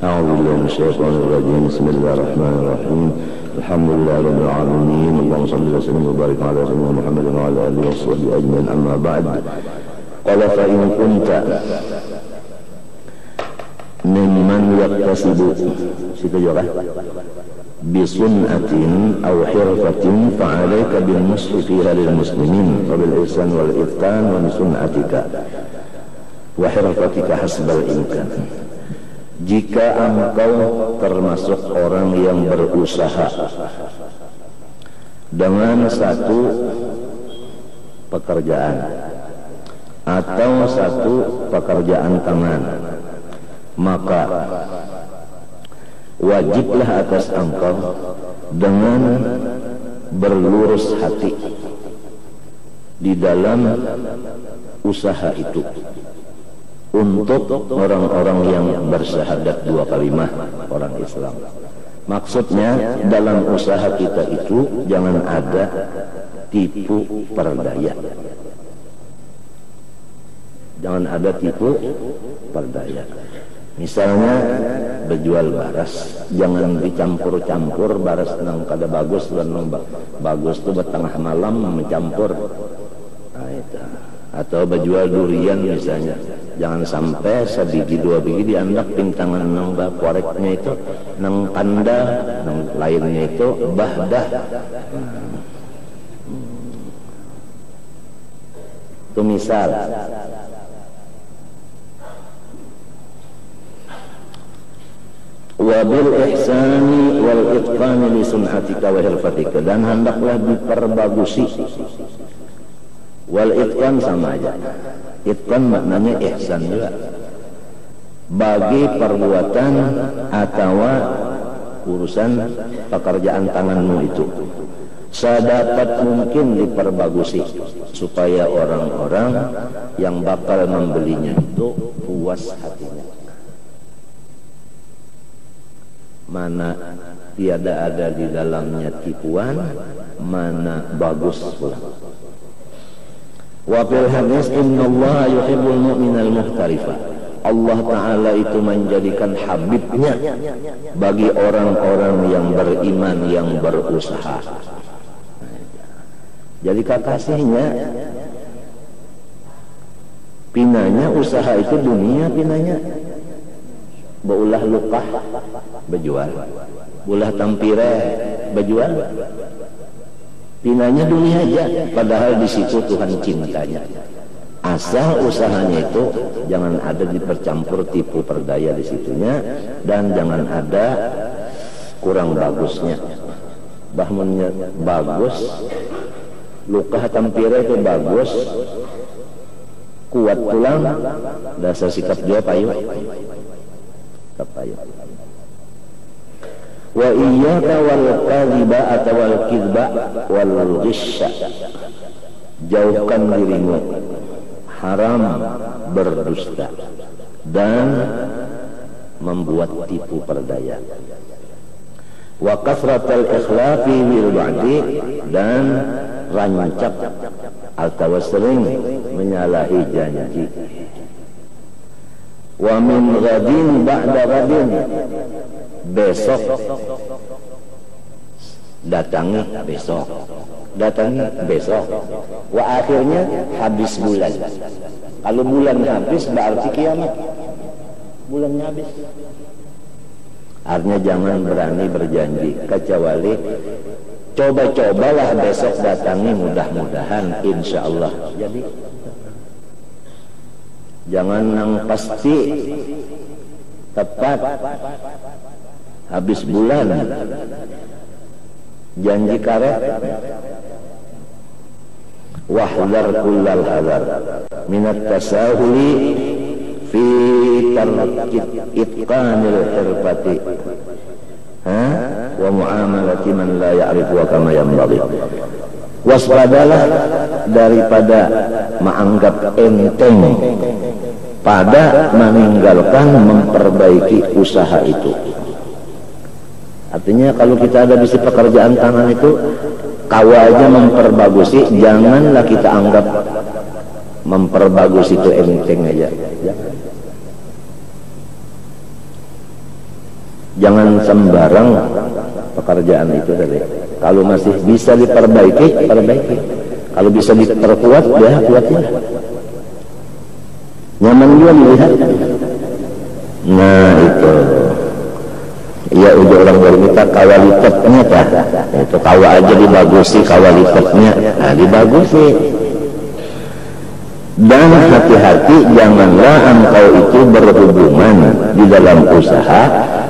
A'udzubillahi minasyaitonir rajim. Bismillahirrahmanirrahim. Alhamdulillahirabbil alamin. Allahumma shalli wa sallim wa barik ala sayyidina Muhammadin wa ala alihi washabbihi ajmain. Amma ba'd. Qala fa in kunta mimman yaktasibu situ juga bisun'atin aw hirfatin fa'alaika bin nusfi fiha lil muslimin wa bil ihsan wal ihsan wa bisun'atika wa hirfatika hasbal imkan. Jika engkau termasuk orang yang berusaha dengan satu pekerjaan atau satu pekerjaan tangan, maka wajiblah atas engkau dengan berlurus hati di dalam usaha itu untuk orang-orang yang bersyahadat dua kalimah, orang Islam. Maksudnya dalam usaha kita itu jangan ada tipu perdaya. Jangan ada tipu perdaya. Misalnya berjual baras, jangan dicampur-campur baras nang kada bagus dan nang bagus tu bertengah malam mencampur. Nah, itu. Atau berjual durian misalnya, jangan sampai sebiji dua biji diandak pintangan nang koreknya itu nang kanda, nang lainnya itu bahdah. Itu misal. Wabil ihsani wal itqani li sun'atika wa hirfatika, dan hendaklah diperbagusi. Wal itqan sama aja, itqan maknanya ihsan juga, bagi perbuatan atau urusan pekerjaan tanganmu itu sedapat mungkin diperbagusi supaya orang-orang yang bakal membelinya itu puas hatinya. Mana tiada ada di dalamnya tipuan, mana bagus pula. Wa fil hadis innallaha yuhibbul mu'minal muhtarifa. Allah Ta'ala itu menjadikan habibnya bagi orang-orang yang beriman, yang berusaha. Jadi kekasihnya, pinanya usaha itu dunia pinanya. Baulah lukah berjual, bulah tampire berjual, pinanya dunia aja. Padahal di situ Tuhan cintanya. Asal usahanya itu jangan ada dipercampur tipu perdaya di situnya, dan jangan ada kurang bagusnya. Bahmunnya bagus, lukah tampire itu bagus, kuat tulang, dasar sikap dia payu. Wa iyyaka wal kadhiba atau wal kidba wal ghisya, jauhkan dirimu haram berdusta dan membuat tipu perdaya. Wa kasratal ikhlafi bil ba'di, dan rancak atau sering menyalahi janji. Wa min ghadin ba'da ghadin, besok datangi besok, datangi besok. Wa akhirnya habis bulan. Kalau bulan habis berarti kiamat, bulannya habis. Artinya jangan berani berjanji, kecuali coba-cobalah besok datangi, mudah-mudahan insyaallah jadi. Jangan yang pasti tepat habis bulan janji karet. Wahdar kullal hadar minat tasahuli fi tarki itqanil hirfati wa muamalati man la ya'rifu kama yanbaghi. Waspadalah daripada menganggap enteng pada meninggalkan memperbaiki usaha itu. Artinya kalau kita ada di pekerjaan tangan itu kawa aja memperbagusi, janganlah kita anggap memperbagus itu enteng aja. Jangan sembarang pekerjaan itu tadi. Kalau masih bisa diperbaiki, perbaiki. Kalau bisa diperkuat, ya kuatnya. Nyaman juga melihat. Nah itu. Ya udah orang berminta kawalitatnya tak. Itu kawa aja dibagusi kawalitatnya. Nah dibagusi. Dan hati-hati, janganlah engkau itu berhubungan di dalam usaha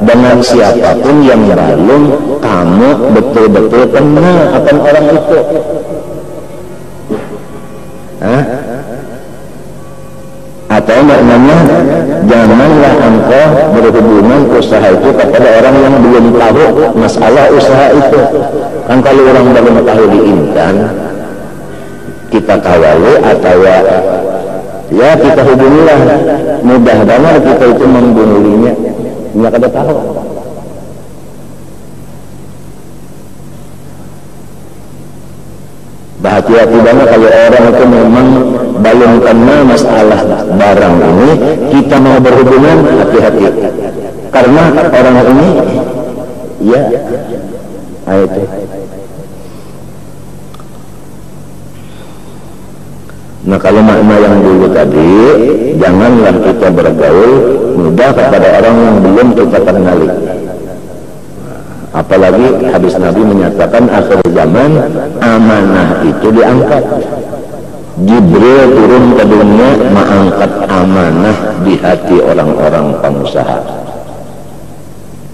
dengan siapapun yang belum kamu betul-betul kenal akan orang itu. Atau maknanya, janganlah engkau berhubungan usaha itu kepada orang yang belum tahu masalah usaha itu. Kan kalau orang belum tahu diintan, kita kawali atau ya kita hubungilah, mudah banget kita itu membunuhnya, nggak ada tahu. Hati-hati banget kalau orang itu memang belum kenal masalah barang ini, kita mau berhubungan, hati-hati. Karena orang ini, ya, itu. Nah kalau makna yang dulu tadi, janganlah kita bergaul mudah kepada orang yang belum kita kenali. Apalagi hadis Nabi menyatakan akhir zaman amanah itu diangkat. Jibril turun ke dunia mengangkat amanah di hati orang-orang pengusaha.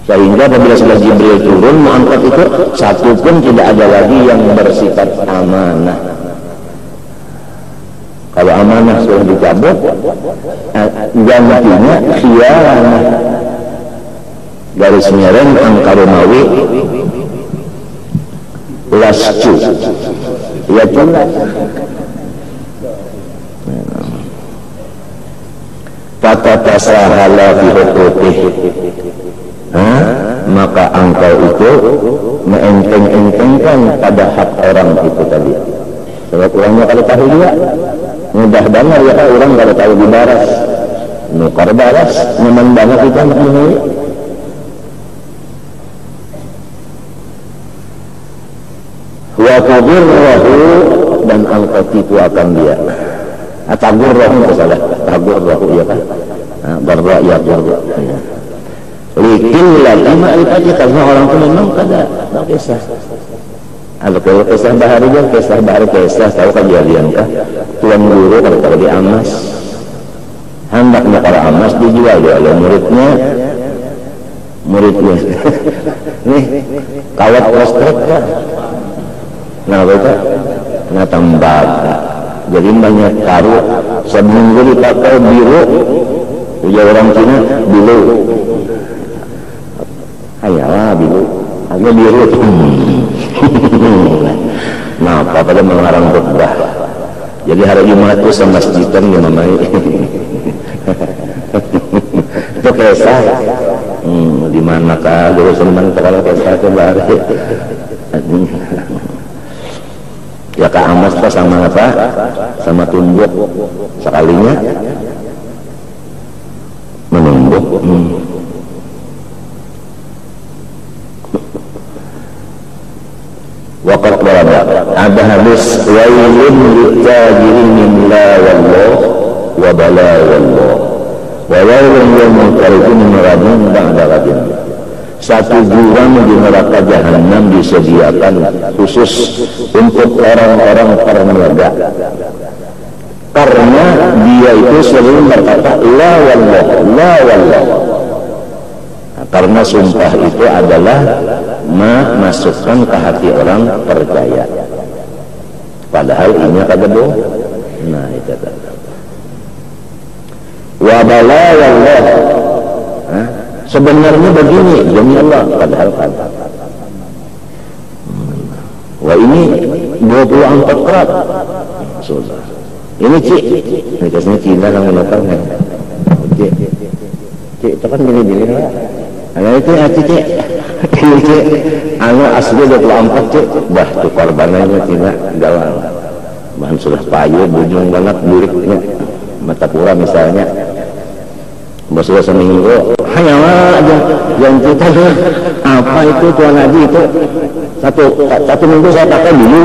Sehingga apabila sudah Jibril turun mengangkat itu, satu pun tidak ada lagi yang bersifat amanah. Kalau amanah sudah dicabut, gantinya khianah. Garis miring angkarumawi lascu, ya jelas. Tata tasahala fi hukukih, maka engkau itu meenteng-entengkan pada hak orang itu tadi. Sebab orangnya kalau tahu juga mudah banget ya kan, orang kalau tahu di baras nukar baras, nyaman banget kita mengenai. Wa tugurrahu, dan engkau tipu akan dia. Atagurrahu itu salah, tagurrahu ya kan, barra ya barra. Likin lagi ma'rifati, karena orang itu memang kada kisah. Kalau kisah bahari juga, kisah bahari kisah, tahu kejadian kah? Tuan guru kalau di Amas, hendaknya para Amas dijual dia oleh muridnya. Nih kawat listrik kan? Nah betul, nah tambah. Jadi banyak karu, seminggu dipakai biru, ujar orang Cina biru. Ayalah biru, agak biru. Nah, apa pada mengarang khutbah. Jadi hari Jumat itu sama masjidan yang namanya. Itu kisah. Di manakah dulu senang kalau kisah itu baru. Ya Kak Amas pak sama apa? Sama tumbuk sekalinya menumbuk. Waqat berada ada hadis wailun litajirin min la wallah wa bala wallah wa wailun yawmul qaribin maradun ba'da radin. Satu jurang di neraka jahanam disediakan khusus untuk orang-orang perniaga, karena dia itu selalu berkata la wallah, la wallah. Karena sumpah itu adalah memasukkan ke hati orang percaya, padahal ini kagak bohong. Nah itu kata wa bala wallah, sebenarnya begini demi Allah, padahal kata wah ini 24 kerat susah. Ini cik, ini kasihnya Cina yang menopang kan, cik itu kan gini-gini lah. Nah itu hati cik anu asli 24 cek dah tu korbanannya tidak galang bahan sudah payu bujung banget buriknya mata pura misalnya sudah seminggu hanya aja yang kita apa itu Tuan Haji itu satu minggu saya pakai dulu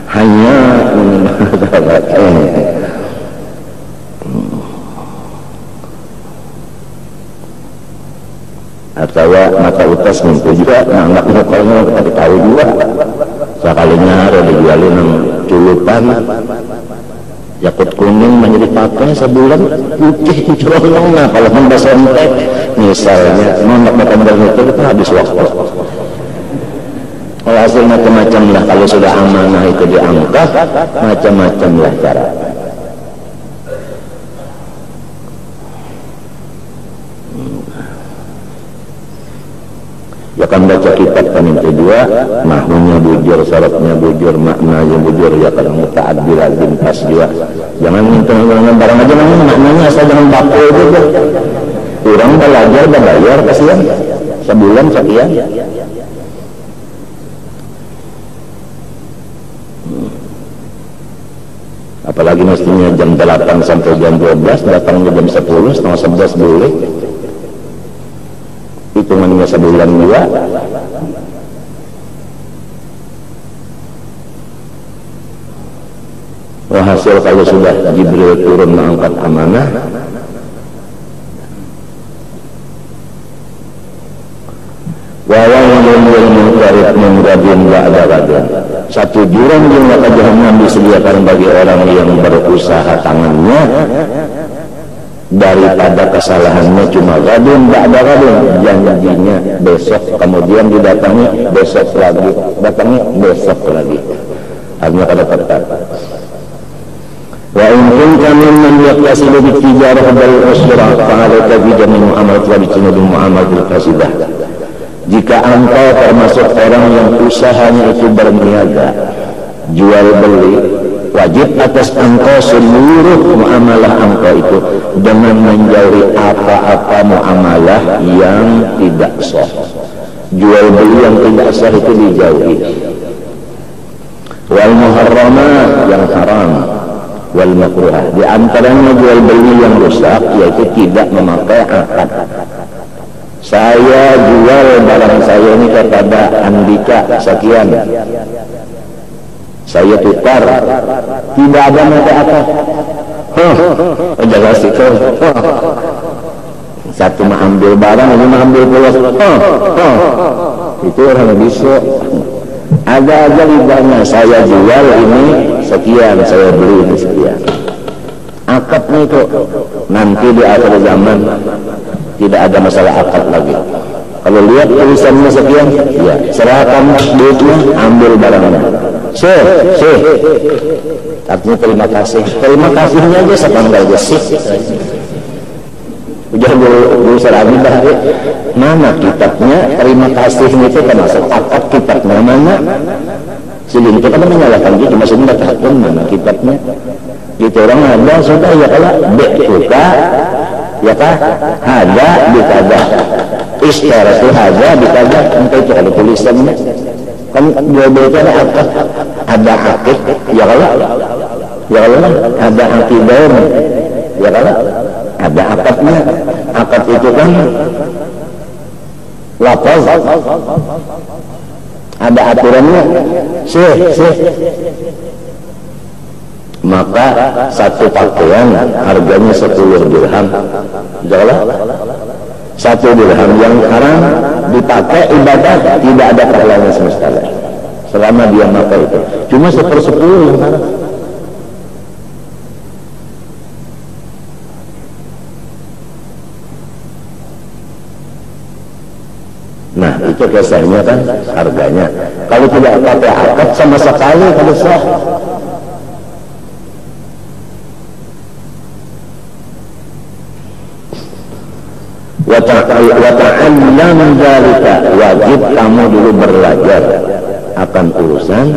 hanya atau mata utas minggu juga nganggap motornya kita tahu juga sekalinya ada dijualin yang culupan yakut kuning menjadi pakai sebulan putih colong. Nah kalau membahas entek misalnya nonton motor itu kita habis waktu. Kalau hasil macam-macam lah kalau sudah amanah itu diangkat macam-macam lah cara. Ya kan baca kitab kan yang kedua nahwunya bujur, syaratnya bujur, maknanya bujur, ya kan muta'addil bin pas juga jangan minta barang aja namanya maknanya asal jangan baku gitu orang belajar bayar kasihan sebulan sekian apalagi mestinya jam 8 sampai jam 12 datangnya jam 10 setengah 11 boleh hitungannya sebulan juga. Hasil kalau sudah Jibril turun mengangkat amanah satu jurang yang neraka jahanam disediakan bagi orang yang berusaha tangannya daripada kesalahannya cuma gadun ba'da gadun janjinya besok kemudian didatangi besok lagi datangi besok lagi hanya pada perkara wa in kunta mimman yaqtasidu bitijarah bil usra fa'alaka bi jami' mu'amalat wa bi mu'amalatil fasidah jika engkau termasuk orang yang usahanya itu berniaga jual beli wajib atas engkau seluruh muamalah engkau itu dengan menjauhi apa-apa muamalah yang tidak sah jual beli yang tidak sah itu dijauhi wal muharramat yang haram wal makruhah di antaranya jual beli yang rusak yaitu tidak memakai akad saya jual barang saya ini kepada Andika sekian saya tukar tidak ada mata apa jangan situ satu mengambil barang ini mengambil pulas itu orang bisa ada aja libanya saya jual ini sekian saya beli ini sekian akadnya itu nanti di akhir zaman tidak ada masalah akad lagi kalau lihat tulisannya sekian ya serahkan duitnya ambil barangnya artinya terima kasihnya aja sepanggal gesih udah dulu serabi dah mana kitabnya terima kasihnya itu termasuk akad kitabnya mana sehingga kita kan menyalahkan dia cuma sudah takkan mana kitabnya gitu orang ada sudah ya kalau bekuka ya kah ada dikada isyarat itu ada dikada entah itu ada tulisannya kan dua-duanya ada akad ada akid ya kalau ada akidah ya kalau ada akadnya akad itu kan lafaz ada aturannya maka satu pakaian harganya 10 dirham jelas satu dirham yang haram dipakai ibadat tidak ada pahalanya semesta selama dia pakai itu cuma 1/10 yang haram nah itu kisahnya kan harganya kalau tidak pakai akad sama sekali kalau sah wata'allam dzalika wajib kamu dulu belajar akan urusan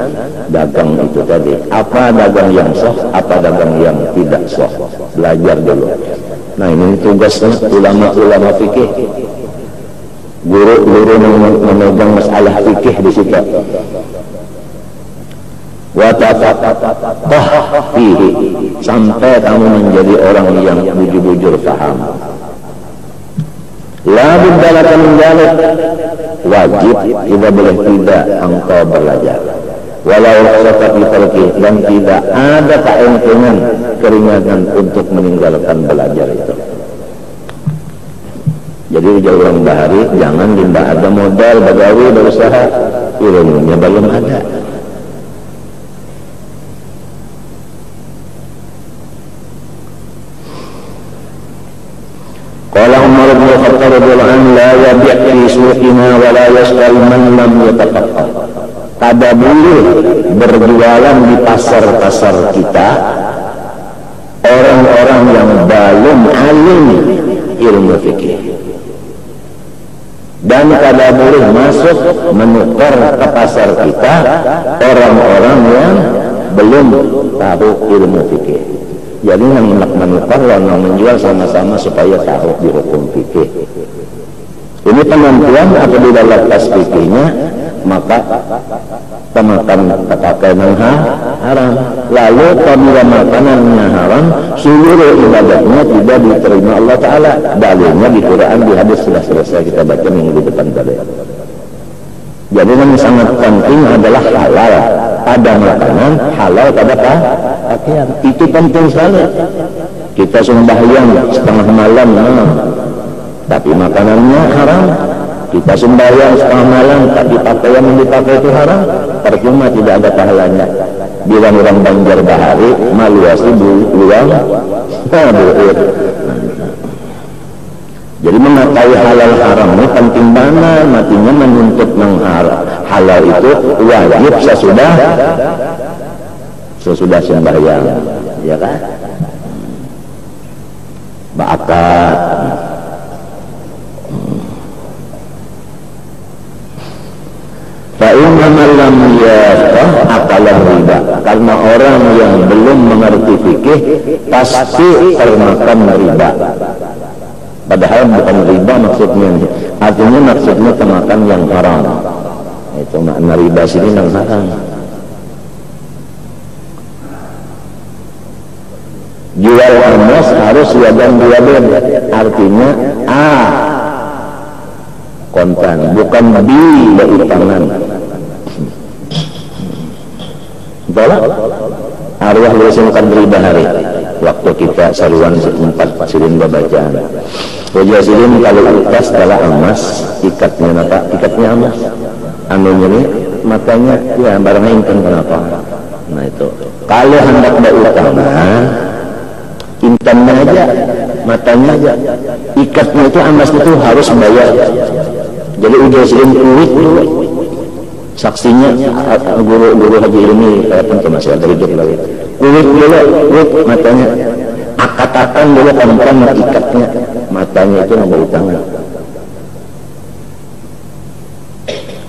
dagang itu tadi apa dagang yang sah apa dagang yang tidak sah belajar dulu nah ini tugasnya ulama-ulama fikih guru-guru memegang masalah fikih di situ. Wa tafaqah fihi, sampai kamu menjadi orang yang bujur-bujur paham. La budda laka min dzalik, wajib tidak boleh tidak engkau belajar. Walau rukhsata fi tarki, dan tidak ada keuntungan keringanan untuk meninggalkan belajar itu. Jadi ujar bahari, jangan tidak ada modal bagawi berusaha, ilmunya belum ada. Qala Umar bin Khattab radhiyallahu anhu, la yabi' fi suqina wa la yashtari man lam yatafaqqah. Tidak boleh berjualan di pasar-pasar kita orang-orang yang belum alim ilmu fikih, dan tidak boleh masuk menukar ke pasar kita orang-orang yang belum tahu ilmu fikih. Jadi yang menukar dan menjual sama-sama supaya tahu di hukum fikih. Ini penentuan apabila lepas fikihnya, maka pemakan pakaian yang haram. Lalu apabila makanannya haram, seluruh ibadahnya tidak diterima Allah Ta'ala. Dalilnya di Quran, di hadis sudah selesai kita baca minggu depan tadi. Jadi yang sangat penting adalah halal pada makanan, halal pada pakaian. Itu penting sekali. Kita sembahyang setengah malam, tapi makanannya haram. Kita sembahyang setengah malam, tapi pakaian yang dipakai itu haram, percuma, tidak ada pahalanya. Bila orang Banjar Bahari, maluasi buang buir. Jadi mengetahui halal haram ini penting banget. Matinya menuntut halal itu wajib sesudah sembahyang, ya kan? Ba'akat. Fa'inna man lam yafqah akalah riba, karena orang yang belum mengerti fikih pasti termakan riba. Padahal bukan riba maksudnya, artinya maksudnya termakan yang haram. Itu makna riba sini yang haram. Jual emas harus yadan biadin, artinya kontan, bukan dari tangan. Betul? Arwah lusin kadri bahari. Waktu kita saruan 4 silin bacaan. Wajah silin kalau ikas adalah emas, ikatnya apa? Ikatnya emas. Anunya ini matanya ya barangnya intan kenapa? Nah itu. Kalau hendak berutang, intannya aja, matanya aja. Ikatnya itu emas itu harus bayar. Jadi udah silin kulit dulu. Saksinya guru haji ini tentu masih ada hidup lagi. Kulit dulu, kulit matanya. Akatakan dulu perempuan ikatnya, matanya itu nomor utangan.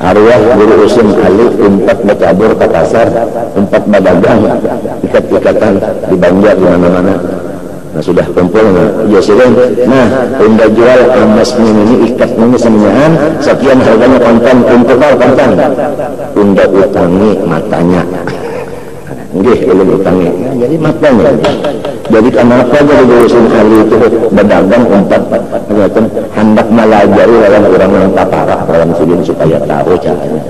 Arwah guru usim kali 4 bercabur ke pasar, 4 berdagang, ikat-ikatan di Banjar di mana-mana. Nah sudah kumpul, ya silin. Nah, unda jual emas ini ikatnya ini semuanya sekian harganya kontan, kumpul kontan. Unda utangi matanya. Nggih, belum utangi. Jadi matanya. Jadi kenapa jadi urusan kali itu berdagang 4 macam hendak melajari lawan orang yang tak parah dalam silin supaya tahu caranya.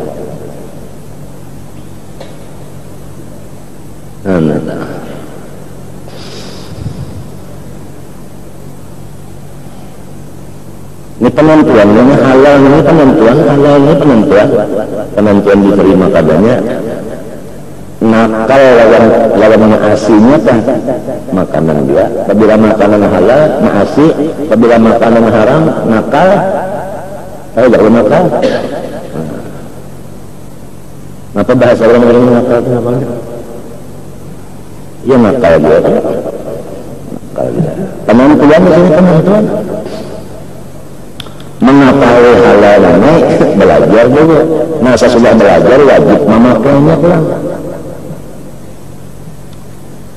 Ini penentuan, ini halal, ini penentuan, halal ini penentuan diterima kadanya. Nakal lawan maasinya kan makanan dia. Apabila makanan halal, maasi. Apabila makanan haram, nakal. Jangan nakal. Apa bahasa orang nakal itu namanya? Ya nakal dia. Nakal dia. Penentuan di sini penentuan. Mengetahui halal ini belajar juga. Nah sesudah belajar wajib memakainya pulang.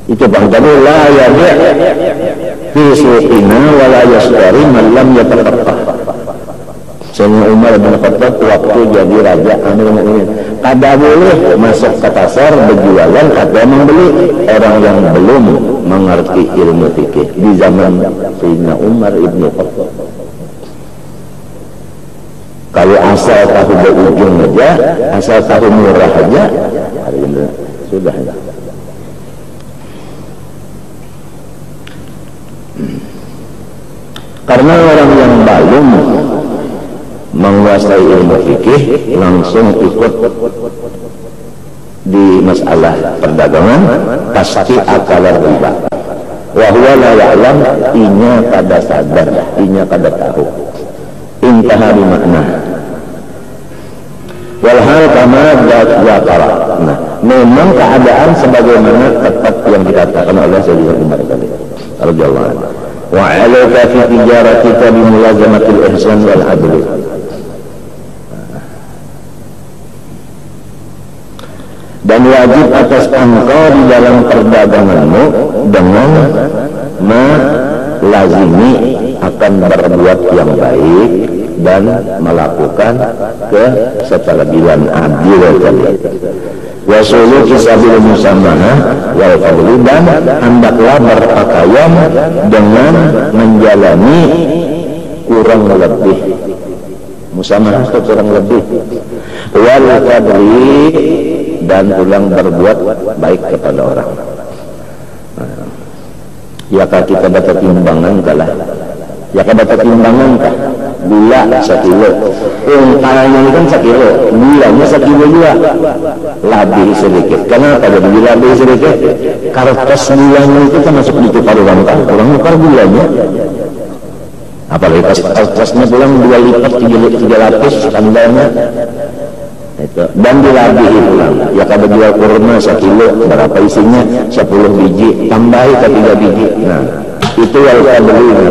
Itu bang tadi la yabi' fi suqina wa la yashtari man lam yatafaqqah. Sayyidina Umar bin Khattab waktu jadi raja Amirul Mukminin kada boleh masuk ke pasar berjualan atau membeli orang yang belum mengerti ilmu fikih di zaman Sayyidina Umar bin Khattab. Kalau asal tahu berujung aja, asal tahu murah aja, hari ini sudah. Karena orang yang belum menguasai ilmu fikih langsung ikut di masalah perdagangan, pasti akal riba. Wa huwa la ya'lam, inya kada sadar, inya kada tahu. Intaha bi makna. Walhal kama dzakara. Nah, memang keadaan sebagaimana tepat yang dikatakan oleh Sayyidina Umar tadi radhiyallahu anhu. Wa 'alaika fi tijaratika bi mulazamatil ihsan wal 'adl. Dan wajib atas engkau di dalam perdaganganmu dengan melazimi akan berbuat yang baik dan melakukan kesetaraan adil wa suluki sabil musamahah wal fadli, dan hendaklah berpakaian dengan menjalani kurang lebih musamahah itu kurang lebih wal fadli, dan ulang berbuat baik kepada orang. Ya kah kita dapat timbangan kalah, ya kah dapat timbangan kah gula 1 kilo, untaranya ini kan 1 kilo, gulanya 1 kilo juga lebih sedikit. Kenapa jadi lebih sedikit? Kertas gulanya itu kan masuk di tukar orang kan, orang tukar gulanya, apalagi kertasnya pulang 2 lipat 3 lapis standarnya itu, dan dilabihi pulang. Ya kada jual kurma 1 kilo, berapa isinya? 10 biji, tambahi ke 3 biji. Nah, itu yang kita beli itu.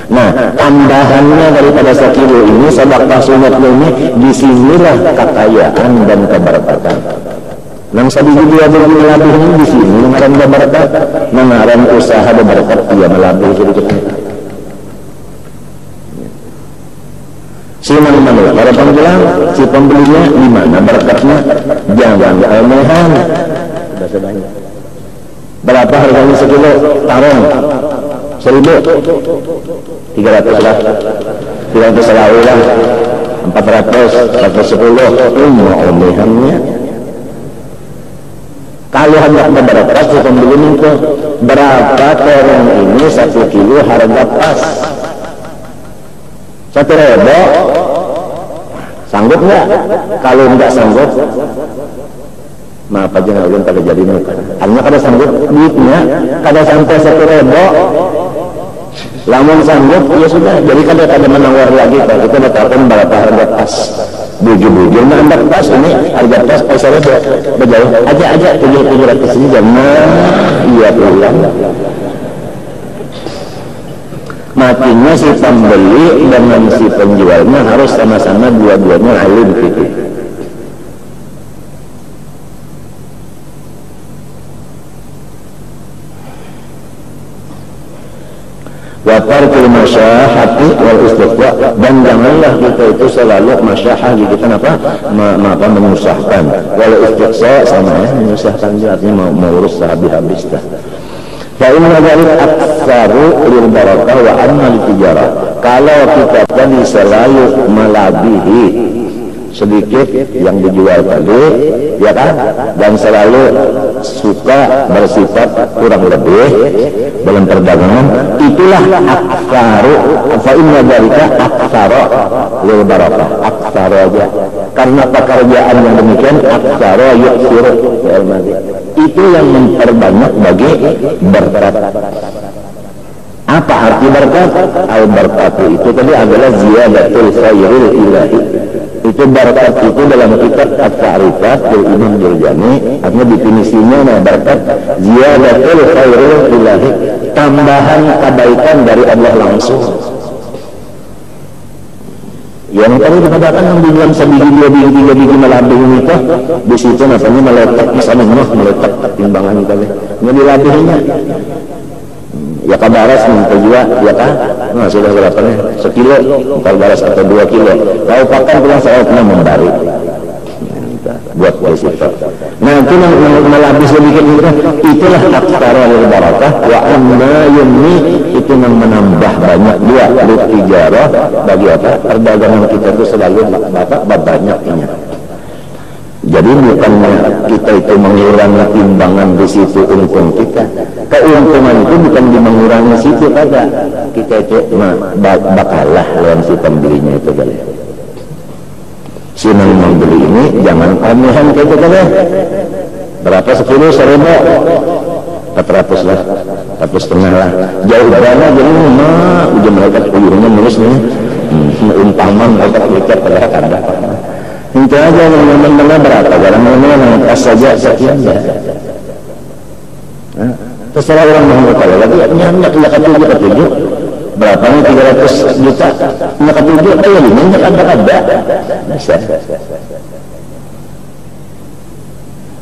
Nah, tambahannya daripada 1 kilo ini sedekah sunatnya ini, disinilah kekayaan dan keberkatan. Nang sabiji dia beli melabihnya di sini, ngaran berkat, ngaran usaha berkat dia melabih sedikit. Si mana-mana, para panggilan, si pembelinya di mana berkatnya, jangan keanehan. Sudah sebanyak. Berapa harganya 1 kilo? Tarong 1.000, 300 lah, 300 lah, 400, 110, keanehannya. Kalau hendak berkat si pembeli itu berapa terong ini 1 kilo harga pas? 1.000 sanggup nggak? Kalau nggak sanggup, maaf aja nggak pada jadi nih. Hanya kada sanggup duitnya, kada sampai 1.000. Lamun sanggup, ya sudah. Jadi kada menawar lagi. Kalau kita dapatkan berapa harga pas, bujur-bujur nah hendak pas ini harga pas pasarnya berjauh. Aja 700 ini jangan. Iya pulang. Matinya si pembeli dengan si penjualnya harus sama-sama dua-duanya alim fikih. Wa tarkul masyahati wal istighfa, dan janganlah kita itu selalu masyahah di kita apa menyusahkan. Wal istighfa sama ya, menyusahkan juga artinya mengurus habis-habis dah. Fa inna dzalika aktsaru lil barakah wa amma lit tijarah. Kalau kita tadi selalu melebihi sedikit yang dijual tadi, ya kan, dan selalu suka bersifat kurang lebih dalam perdagangan, itulah aktsaru. Fa inna dzalika aktsaru lil barakah, aktsaru aja, karena pekerjaan yang demikian aktsaru yuksiru al-madi, itu yang memperbanyak bagi berkat. Apa arti berkat? Al-barakatu itu tadi adalah ziyadatul khairil ilahi. Itu berkat itu dalam kitab At-Ta'rifat dari Imam Jurjani, artinya definisinya berkat ziyadatul khairil ilahi, tambahan kebaikan dari Allah langsung. Yang tadi dikatakan yang di dalam 1 biji, 2 biji, 3 biji melabih itu, di situ namanya meletak misalnya meletak timbangan kita ini dilabihnya. Ya kabaras minta juga, ya kan? nah sudah berapa nih? Sekilo, kalau baras atau 2 kilo. Kau pakan pulang saya pernah membari. Buat situ. Nah itu melabis demikian itulah aktara lil barakah wa anna yumni itu yang menambah banyak dia tijarah bagi apa? Perdagangan kita itu selalu banyaknya. Jadi bukannya kita itu mengurangi timbangan di situ untung kita. Keuntungan itu bukan mengurangi situ kagak. Kita itu bakalah lawan si pembelinya itu kali. Sinang membeli ini jangan pamehan kayak gitu kan. Berapa 10 seribu 400 lah 400 lah jauh banget jadi udah mereka kuyuhnya mulus nih umpaman mereka ucap pada kada itu aja teman-teman berapa barang-barang yang pas saja sekian ya terserah orang mau kalau lagi nyanyak ketujuh berapa nih 300 juta nyak ketujuh ayo nyak ada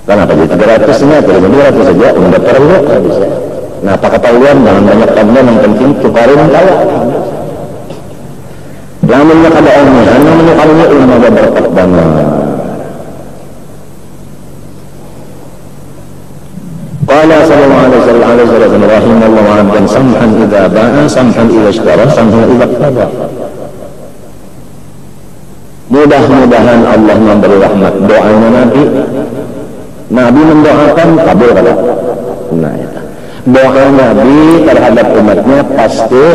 kenapa jadi 300 nya 200 saja udah perlu bisa. Nah apa ketahuan jangan banyak tabungan yang penting tukarin kaya namanya kada ilmiah namanya kalanya ilmu ada berkat banget. Qala sallallahu alaihi wasallam rahimallahu abdan samhan idza ba'a samhan idza ishtara samhan idza qada. Mudah-mudahan Allah memberi rahmat doanya Nabi mendoakan kabul kada. Nah itu. Doa Nabi terhadap umatnya pasti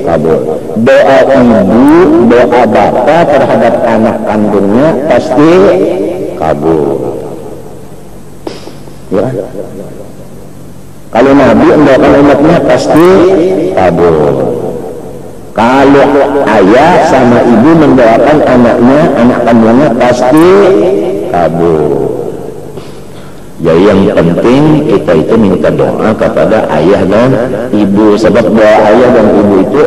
kabul. Doa ibu, doa bapak terhadap anak kandungnya pasti kabul. Ya. Kalau Nabi mendoakan umatnya pasti kabul. Kalau ayah sama ibu mendoakan anaknya, anak kandungnya pasti kabul. Jadi yang penting kita itu minta doa kepada ayah dan ibu. Sebab doa ayah dan ibu itu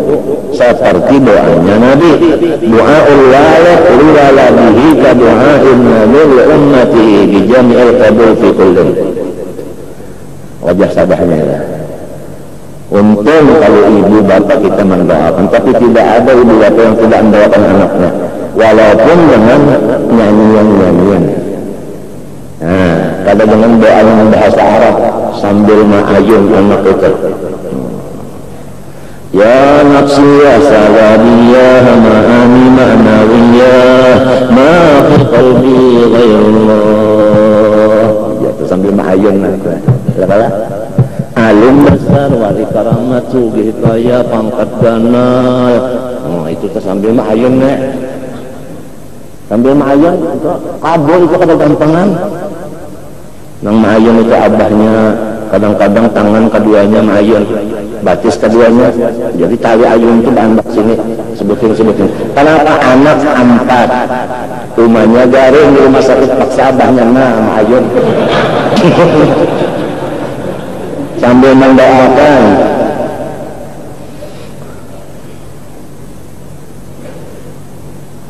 seperti doanya Nabi. Doaul walad li waladihi ka doa'in nabi li ummatihi bi jami'il qabul fi kullin. Wajah sabahnya ya. Untung kalau ibu bapak kita mendoakan, tapi tidak ada ibu bapak yang tidak mendoakan anaknya, walaupun dengan nyanyian-nyanyian. Nah, kadang dengan doa yang bahasa Arab sambil ma'ayun anak itu. Ya nafsi ya sawadiyah ma'ani ma'nawiyah ma fi qalbi ghairullah. Ya, sambil ma'ayun anak. Kala alim besar wali karamat sugih kaya pangkat dana. Oh, itu sambil ma'ayun nek. Sambil ma'ayun itu kabul itu kada gampangan. Nang ma'ayun itu abahnya kadang-kadang tangan keduanya ma'ayun, batis keduanya. Jadi tali ayun itu bandak sini sebutin. Kenapa anak 4 rumahnya garing di rumah sakit paksa abahnya ma'ayun. Sambil mendoakan.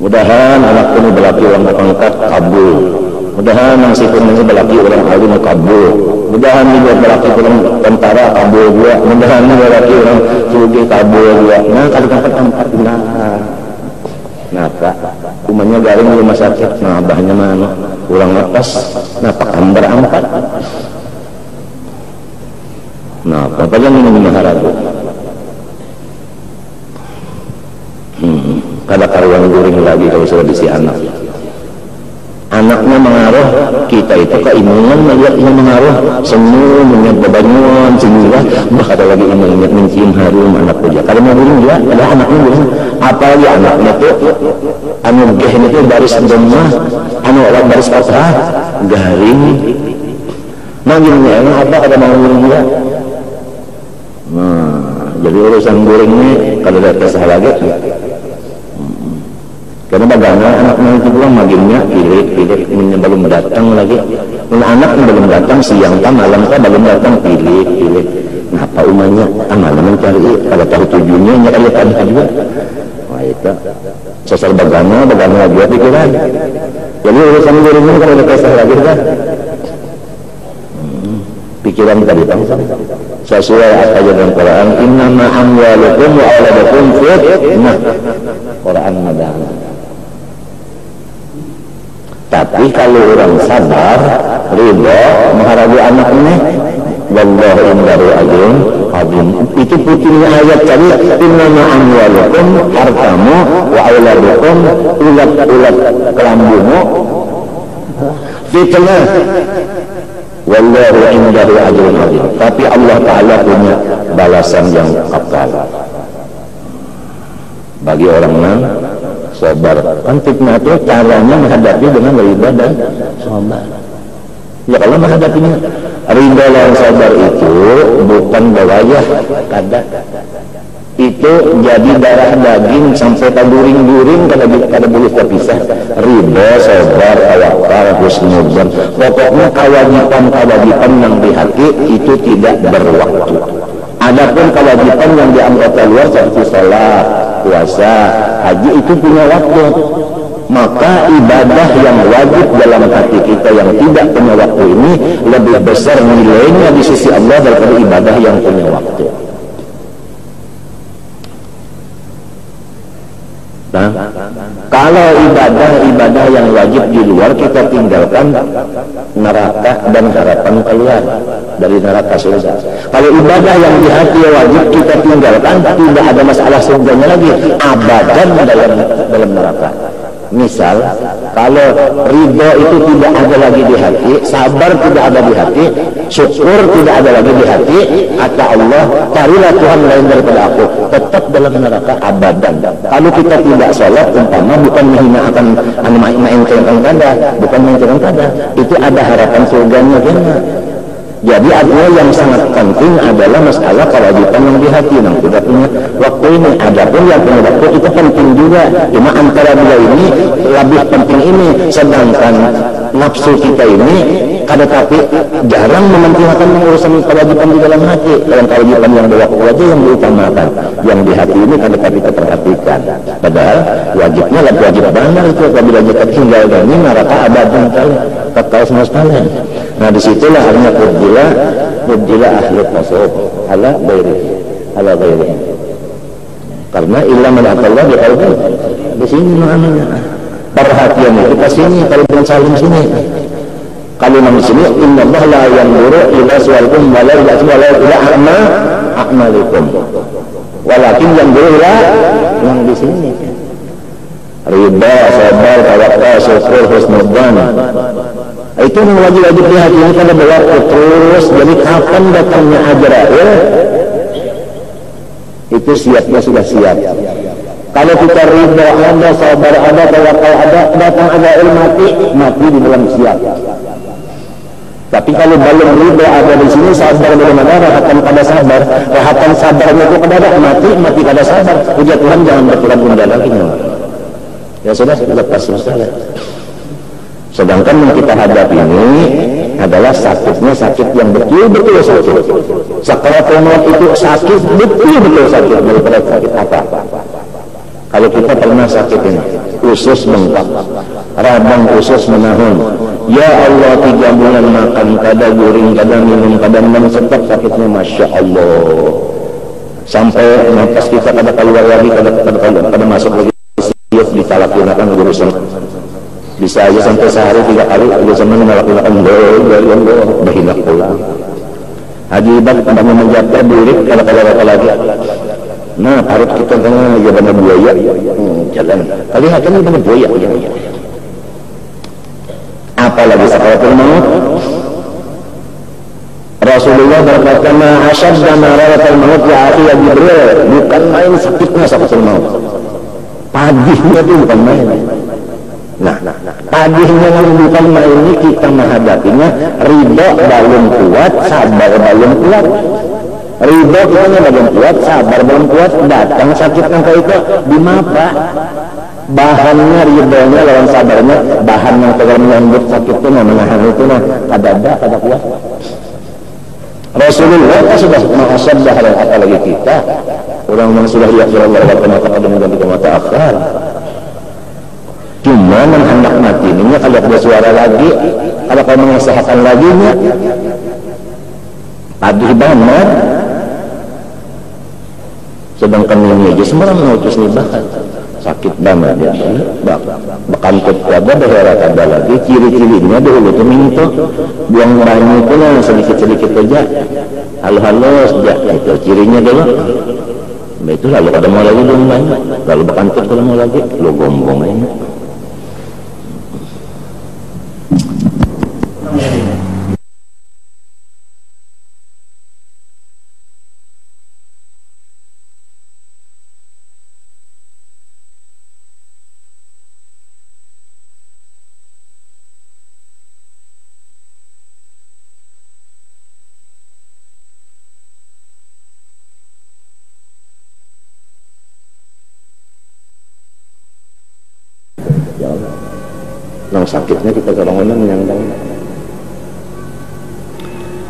Mudahan anak ini berlaki orang pangkat kabul. Mudahan yang sipun ini berlaki orang alim kabul. Mudahan juga berlaki orang tentara kabul juga. Mudahan juga berlaki orang sugi kabul juga. Nah kalau dapat 4 nah pak rumahnya garing di rumah sakit. Nah abahnya mana kurang lepas. Nah pak ambar 4. Nah apa yang ini maharagu kada karuan guring lagi kalau sudah disi anaknya mengaruh kita itu keimungan melihatnya mengaruh semua mengingat bebanguan semua bahkan ada lagi mengingat mencium harum anak puja kalau mau guring dia ada anaknya guring apalagi anaknya tuh anu gehen itu baris demah anu orang baris pasrah garing nah gini emang apa kada mau guring dia. Nah, jadi urusan goreng ini kalau ada kesah lagi karena bagaimana anaknya itu pulang maginnya pilih belum datang lagi anak belum datang siang tak malam tak belum datang pilih kenapa umanya malam mencari kalau tahu tujuannya nya kaya tadi juga wah itu sosal bagaimana juga pikiran jadi urusan goreng ini kalau ada kesah lagi kan pikiran tadi bang sesuai apa yang dalam Quran, innama amwalukum wa auladukum fitnah. Quran madang. Tapi kalau orang sabar, ridho, mengharapi anak ini, wallahu indahu ajrun azim. Itu putihnya ayat tadi, innama amwalukum, hartamu, wa auladukum, ulat-ulat kelambumu, fitnah. Wallahu indahu ajrun azim. Tapi Allah Ta'ala punya balasan yang kekal bagi orang yang sabar. Kan fitnah itu caranya menghadapi dengan riba dan sabar. Ya kalau menghadapinya riba dan sabar itu bukan gawayah kada. Itu jadi darah daging sampai taduring-during kada boleh terpisah. Riba, sabar, tawakal, husnudzon. Pokoknya kewajiban-kewajiban yang di hati itu tidak berwaktu. Adapun kewajiban yang di anggota luar seperti sholat, puasa, haji itu punya waktu. Maka ibadah yang wajib dalam hati kita yang tidak punya waktu ini lebih besar nilainya di sisi Allah daripada ibadah yang punya waktu. Nah, kalau ibadah yang wajib di luar kita tinggalkan, neraka dan harapan keluar dari neraka surga. Kalau ibadah yang di hati wajib kita tinggalkan, tidak ada masalah surganya lagi, abadan dalam neraka. Misal, kalau ridho itu tidak ada lagi di hati, sabar tidak ada di hati, syukur tidak ada lagi di hati, kata Allah, carilah Tuhan lain daripada aku, tetap dalam neraka abadan. Kalau kita tidak sholat, umpama bukan menghina akan mainkan kada, bukan mainkan kada, itu ada harapan surganya kena. Jadi artinya yang sangat penting adalah masalah kewajiban yang di hati, yang tidak punya waktu ini. Adapun yang punya waktu itu penting juga, cuma antara dua ini lebih penting ini. Sedangkan nafsu kita ini kada tapi jarang mementingkan urusan kewajiban di dalam hati. Dalam kewajiban yang di waktu aja yang diutamakan, yang di hati ini kada tapi kita perhatikan. Padahal wajibnya lebih wajib benar itu. Apabila kita tinggal ini neraka abadan kali, kekal semestanya. Nah disitulah hanya Fudila ahli tasawuf ala ghairi. Karena ilmu Allah di qalbi. Di sini namanya. Perhatian itu ke sini, kalau bukan saling sini. Kalau di sini innallaha la yanzuru ila suwarikum wala ila a'malikum. Walakin yanzuru ila yang di sini. Riba, sabar, tawakal, syukur, husnudzon. Itu yang wajib-wajib di hati ini kada berlaku terus. Jadi kapan datangnya Azrail, itu siapnya sudah siap. Kalau kita ridha ada, sabar ada, tawakal ada, datang Azrail mati di dalam siap. Tapi kalau belum ridha ada di sini, sabar belum ada, rahatan kada sabar, rahatan sabarnya itu kada ada, mati kada sabar. Puja Tuhan jangan bertunda lagi. Ya sudah, lepas masalah. Sedangkan yang kita hadapi ini adalah sakitnya sakit yang betul-betul sakit. Sakaratul maut itu sakit, betul-betul sakit. Daripada sakit apa? Kalau kita pernah sakit ini, usus bengkak, radang usus menahun. Ya Allah, 3 bulan makan, kada guring, kada minum, kada mencetak sakitnya, Masya Allah. Sampai nafas kita kada keluar lagi, kada masuk lagi. Siap ditalakukan urusan. Bisa aja sampai sehari 3 kali bersama melakukan Allah berhindak pulang. Haji Iban tempatnya menjaga diri kalau lagi. Nah, harus kita tengah lagi benar buaya jalan. Kali hakan ini benar buaya. Apalagi sakaratul maut. Rasulullah berkata, "Ma asyadda mararatul maut ya akhi ya Jibril." Bukan main sakitnya sakaratul maut. Padihnya itu bukan main. Nah, padihnya yang bukan main ini kita menghadapinya ridho belum kuat, sabar belum kuat. Ridho kita belum kuat, sabar belum kuat, datang sakit angka itu di mata. Bahannya ridhonya lawan sabarnya, bahan yang telah menyambut sakit itu menahan itu kada kuat. Rasulullah sudah mengasyaddah dan apalagi kita orang yang sudah lihat Allah wa ta'ala dengan di mata akhir. Cuma hendak mati ini kalau ada suara lagi, kalau kau mengesahkan lagi nya aduh banget. Sedangkan ini aja semarang ngutus nih bahkan sakit banget ya. Bekantut ada daerah ada lagi ciri-cirinya dulu tuh minto buang banyu itu lah sedikit-sedikit aja. Halo-halo sejak itu cirinya dulu. Nah itu lalu kada mau lagi buang banyu. Lalu bekantut kalau mau lagi lo gombong aja. Nang sakitnya kita kadang-kadang menyandang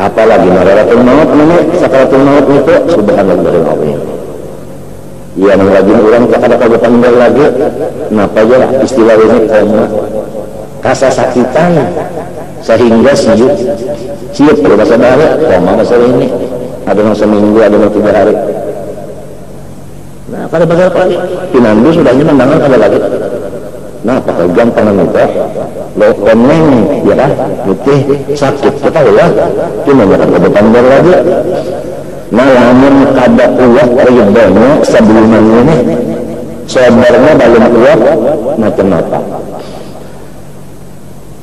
apalagi mararatul maut mana sakaratul maut itu subhanallahil azim ya nang lagi orang tak ada panggil lagi kenapa aja istilah ini koma kasasakitan sehingga siap kalau bahasa bahasa koma masalah ini ada yang seminggu ada yang 3 hari. Nah pada bahasa apa pinandu sudahnya mendengar ada lagi. Nah pakai gampang itu lo koneng ya kan putih sakit kita lah cuma jangan ke depan lagi. Nah lamun kada kuat ridhonya sebelum ini sabarnya belum kuat macam apa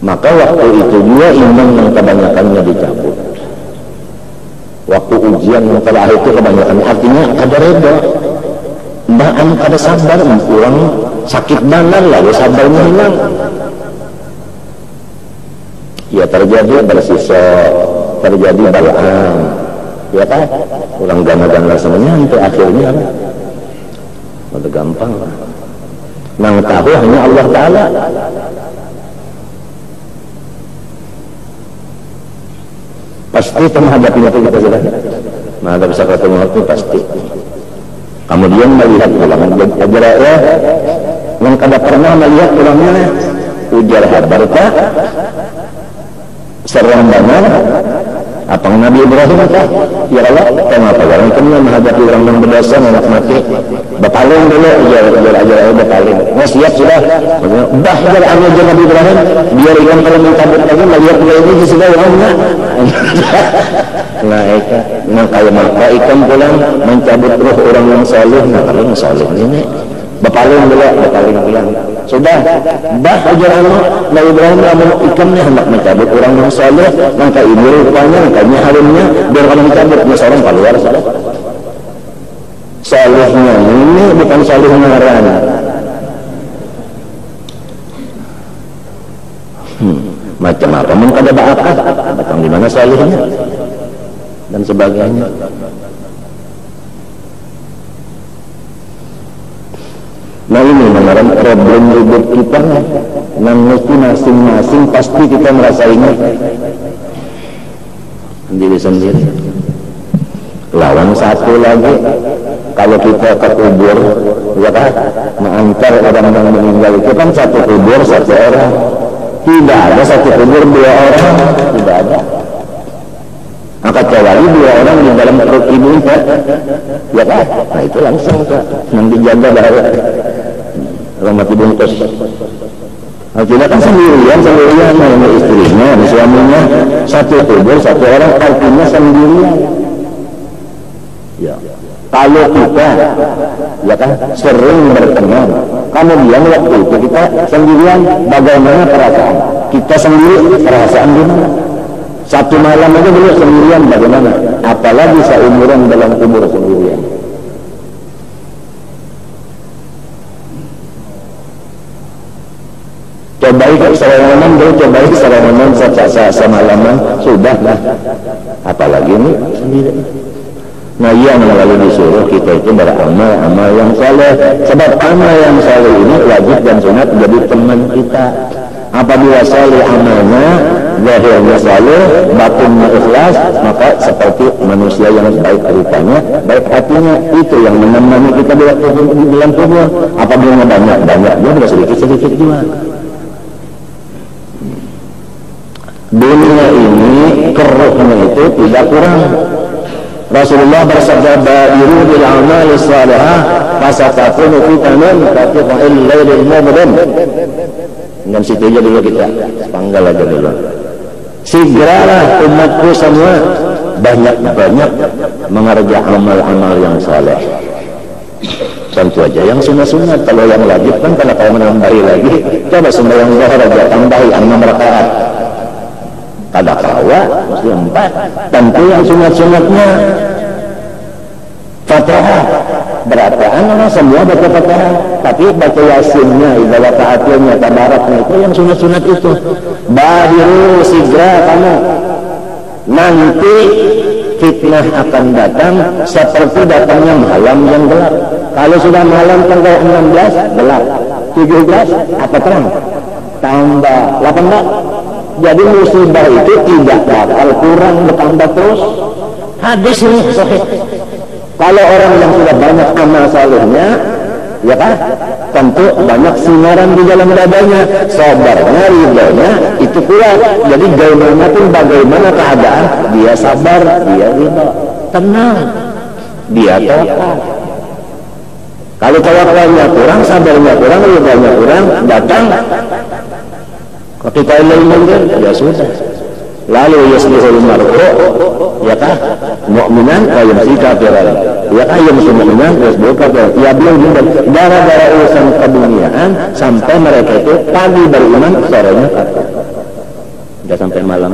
maka waktu itu juga iman yang kebanyakannya dicabut waktu ujian yang terakhir itu kebanyakan artinya ada ridho mbaan kada sabar pulang sakit banget lalu sabarnya hilang ya terjadi bersisa terjadi balaan ya kan orang gana-gana semuanya sampai akhirnya udah gampang nang tahu hanya Allah Ta'ala pasti menghadapi itu kita sudah menghadapi sakaratul maut itu pasti kemudian melihat ulangan ajarnya yang kada pernah melihat ulangnya ujar habarta serang banget apa Nabi Ibrahim kah ya Allah kenapa orang kena menghadapi orang yang berdosa anak mati berpaling dulu ajar berpaling nah siap sudah bah ajar Nabi Ibrahim biar ikan kalau mencabut lagi melihat ini sudah orangnya nah ikan nah kalau maka ikan pulang mencabut roh orang yang saleh nah kalau yang saleh ini berpaling pulang sudah bah ajar Nabi Ibrahim namun ikan ni hendak mencabut orang yang saleh maka ini rupanya makanya harimnya biar kalau mencabutnya seorang keluar salah salehnya ini bukan saleh ngarana macam apa mungkin ada bakat datang di mana salehnya dan sebagainya. Nah ini mengarang problem hidup kita yang mesti masing-masing pasti kita merasainya sendiri-sendiri. Lawan satu lagi kalau kita ke kubur ya kan mengantar orang yang meninggal itu kan satu kubur satu orang tidak ada satu kubur 2 orang tidak ada kecuali 2 orang di dalam perut ibunya ya kan nah itu langsung kan yang dijaga bahwa rahmat bungkus tidak kan sendirian sama istrinya suaminya satu kubur satu orang artinya sendirian ya kalau kita ya kan sering berteman kemudian waktu itu kita sendirian bagaimana perasaan kita sendiri perasaan gimana satu malam aja dulu sendirian bagaimana apalagi seumuran dalam kubur sendirian cobai semalaman dulu cobai semalaman semalaman sudah lah apalagi ini sendiri nah yang lalu disuruh kita itu beramal yang saleh sebab amal yang saleh ini wajib dan sunat jadi teman kita apabila saleh amalnya zahirnya saleh batinnya ikhlas maka seperti manusia yang baik rupanya baik hatinya itu yang menemani kita di dalam kubur apabila banyak dia sedikit juga dunia ini keruhnya itu tidak kurang Rasulullah bersabda, "Badiru bil a'mali shalihah fasatakunu fitanun kaqita'il lailil mudlim." Dan situ aja dulu kita, panggal aja dulu. Segeralah umatku semua banyak-banyak mengerjakan amal-amal yang saleh. Tentu aja yang sunat-sunat. Kalau yang wajib kan kalau kau menambahi lagi, coba sembahyang zuhur aja tambahi 6 rakaat. Kada kawa mesti 4. Tentu yang sunat-sunatnya Fatihah. Berapaan orang semua baca Fatihah, tapi baca Yasinnya, Idza waqa'atilnya, Tabaraknya itu yang sunat-sunat itu. Badiru, segera kamu, nanti fitnah akan datang seperti datangnya malam yang gelap. Kalau sudah malam tanggal 16 gelap, 17 apa terang, tambah 18. Jadi musibah itu tidak bakal kurang, bertambah terus. Hadis ini sahih. Kalau orang yang sudah banyak amal salehnya, ya kan, tentu banyak sinaran di dalam dadanya, sabarnya, ridhonya itu kuat. Jadi bagaimanapun bagaimana keadaan, dia sabar, dia ridho, tenang, dia tawakal. Kalau tawakalnya kurang, sabarnya kurang, ridhonya kurang, datang ketika ilmu ya sudah. Lalu yasbihul mar'u, ya kah, mu'minan wa yamsi kafiran, ya kah, yamsi mu'minan wa yasbihul kafiran. Ya belum gara-gara urusan keduniaan sampai mereka itu pagi beriman, sorenya kafir. Sudah sampai malam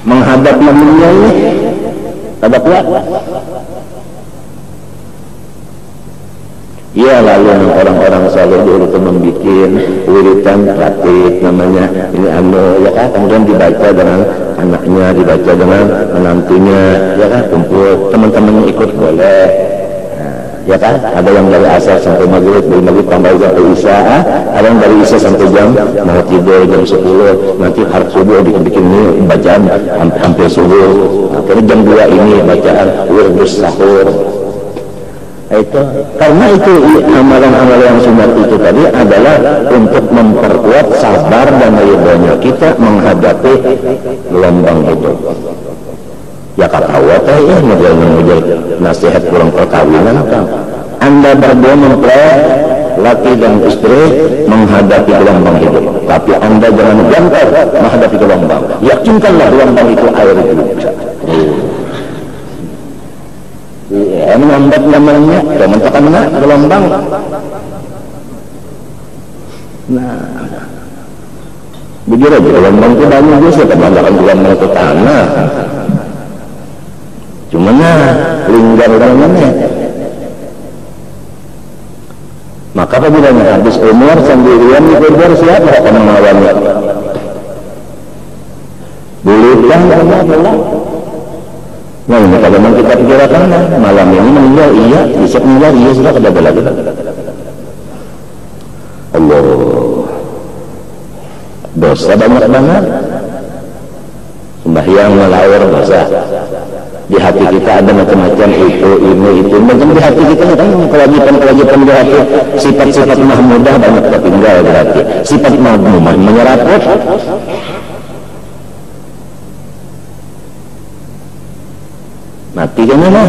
menghadap dunia ini ada kuat. Ya, lalu orang-orang saleh dulu itu membuat wiridan ratib namanya, ini ya kan, kemudian dibaca dengan anaknya, dibaca dengan menantunya, ya kan, kumpul teman-temannya ikut boleh. Nah, ya kan, ada yang dari asar sampai maghrib, dari maghrib tambah sampai isya, ada yang dari isya sampai jam mau tidur jam 10, nanti harus subuh bikin ini bacaan hampir subuh, akhirnya jam 2 ini bacaan wirdus sahur. Itu karena itu amalan-amalan yang sunat itu tadi adalah untuk memperkuat sabar dan ridhonya kita menghadapi gelombang hidup. Ya kata teh ya model nasihat kurang perkawinan kan. Anda berdua mempelai laki dan istri menghadapi gelombang hidup, tapi Anda jangan gentar menghadapi gelombang. Yakinkanlah gelombang itu air juga. Ya, mengambat namanya, jangan tekan gelombang. Nah, begitu aja gelombang itu banyak juga, kebanyakan gelombang itu tanah. Cuma linggar orangnya. Maka apabila habis umur sendirian di kubur, siapa akan melawannya? Bolehkah Allah? Nah ini kalau memang kita pikirkan malam ini meninggal, iya, besok meninggal, iya, sudah ada lagi. Allah, dosa banyak banget. Sembahyang melawar dosa. Di hati kita ada macam-macam itu, macam di hati kita kan kewajiban-kewajiban di hati, sifat-sifat mahmudah banyak tertinggal di hati. Sifat mahmumah menyeraput. Mati kan mana?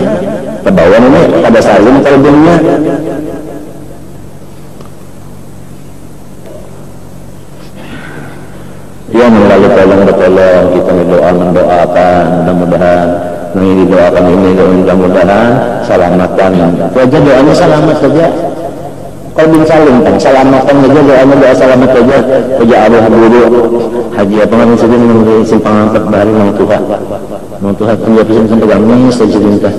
Terbawa ini pada saling kalbunnya. Ya melalui tolong kita mendoakan, mudah-mudahan ini didoakan ini mudah-mudahan selamatkan. Saja doanya selamat saja. Kalau bin salim kan selamatkan saja doanya doa selamat saja. Kerja Abu Habib haji apa namanya saja menjadi simpang angkat bahari nang Tuhan. Nang Tuhan punya pesan sampai gamnya saja cinta.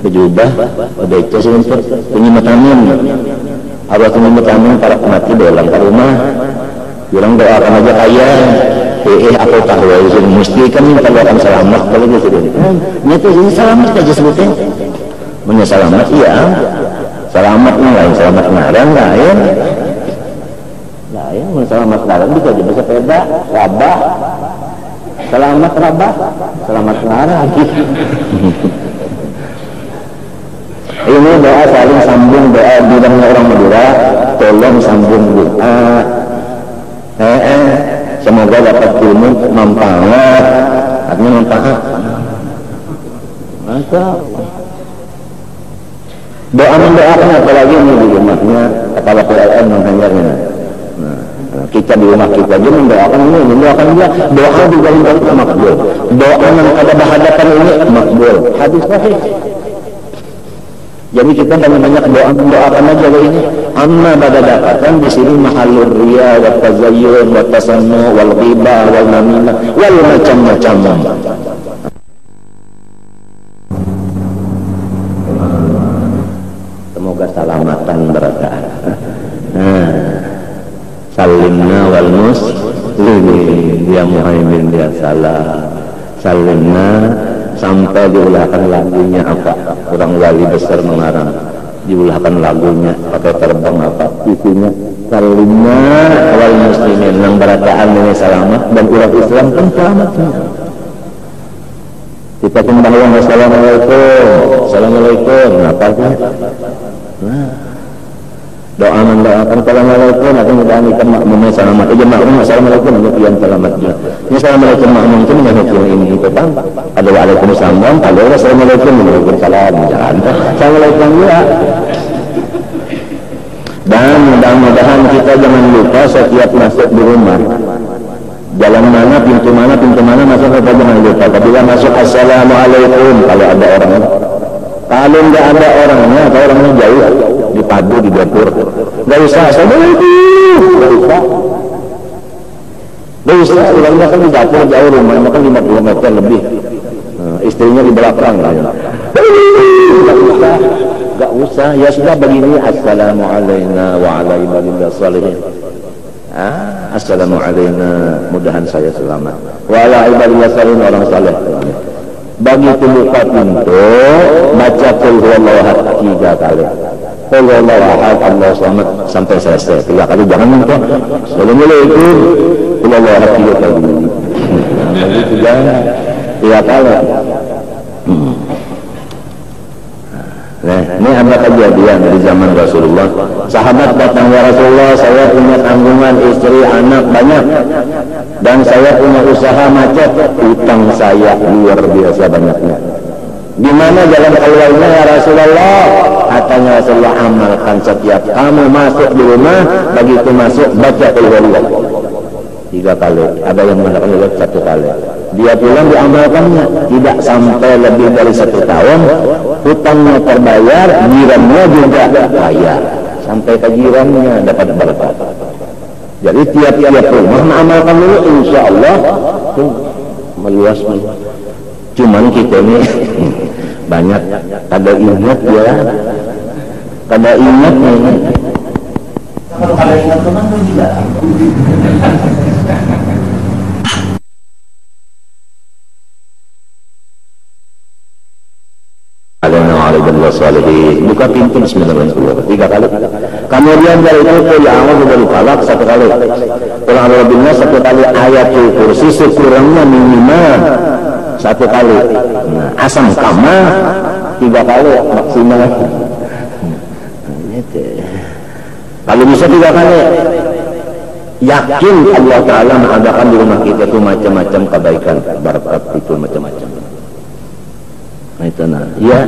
Berjubah ada itu sebentar penyematamin. Allah penyematamin para mati dalam rumah. Orang doakan aja kaya. Aku tahu itu mesti kan minta doakan selamat kalau gitu. Nyata ini selamat aja sebutnya. Selamat iya. Selamat lain, selamat ngarang lain. Selamat ngarang bisa jadi sepeda, rabah. Selamat rabah, selamat ngarang. Ini doa saling sambung, doa bilangnya orang Madura, tolong sambung doa. Semoga dapat ilmu mempangat manfaatnya manfaat. Masa doa mendoakan apalagi ini di rumahnya kepala PLN menghajarnya. Nah, kita di rumah kita aja mendoakan ini, mendoakan dia. Doa di dalam doa makbul. Doa yang ada berhadapan ini makbul. Hadis sahih. Jadi kita banyak doa mendoakan aja ini. Amma pada dapatan di sini mahallur riya wa tazayyun wa tasannu wal ghibah wal namimah wal macam-macam. Semoga salamatan berkah. Salimna wal muslimin ya muhaimin ya salam. Salimna sampai diulahkan lagunya apa? Orang wali besar mengarang diulahkan lagunya pakai terbang apa isinya salimna wal muslimin yang berataan ini selamat dan umat Islam pun selamat semua. Kita sembahyang assalamualaikum assalamualaikum apa sih? Nah, doa mendoakan assalamualaikum atau mendoakan makmumnya selamat aja makmum assalamualaikum yang selamat juga. Ini assalamualaikum makmum itu menyebut yang ini itu kan ada waalaikumsalam ada assalamualaikum waalaikumsalam jangan assalamualaikum juga. Dan mudah-mudahan kita jangan lupa setiap masuk di rumah jalan mana pintu mana masuk kita jangan lupa apabila masuk assalamualaikum kalau ada orang. Kalau nggak ada orangnya atau orangnya jauh dipadu di dapur nggak usah assalamualaikum nggak usah orangnya kan di dapur jauh rumahnya kan 50 meter lebih istrinya di belakang nggak usah ya sudah begini assalamualaikum wa ala ibadillah sholihin assalamualaikum mudahan saya selamat wa ala ibadillah sholihin orang saleh. Begitu buka pintu baca qul huwallahu ahad 3 kali. Qul huwallahu ahad Allah selamat sampai selesai 3 kali jangan minta assalamualaikum qul huwallahu ahad 3 kali. Begitu jangan 3 kali. Nah, ini ada kejadian di zaman Rasulullah. Sahabat datang ya Rasulullah, saya punya tanggungan istri, anak banyak, dan saya punya usaha macet, utang saya luar biasa banyaknya. Gimana jalan keluarnya ya Rasulullah? Katanya Rasulullah amalkan setiap kamu masuk di rumah, begitu masuk baca qul huwallahu 3 kali. Ada yang mengatakan 1 kali. Dia pulang diamalkannya tidak sampai lebih dari 1 tahun hutangnya terbayar, jirannya juga bayar sampai ke jirannya dapat berkah. Jadi tiap-tiap rumah mengamalkan dulu insya Allah meluas. Cuman kita ini banyak kada ingat ya kada ingat nih kalau kada ingat teman tuh juga buka pintu bismillahirrahmanirrahim 3 kali. Kemudian dari itu qul a'udzu birabbil falaq 1 kali. Qul a'udzu birabbin nas 1 kali. Ayatul kursi sekurangnya minimal 1 kali. Nah, asam kama 3 kali maksimal. Kalau bisa 3 kali. Yakin Allah Ta'ala mengadakan di rumah kita itu macam-macam kebaikan, barakat itu macam-macam. Nah itu nah, ya.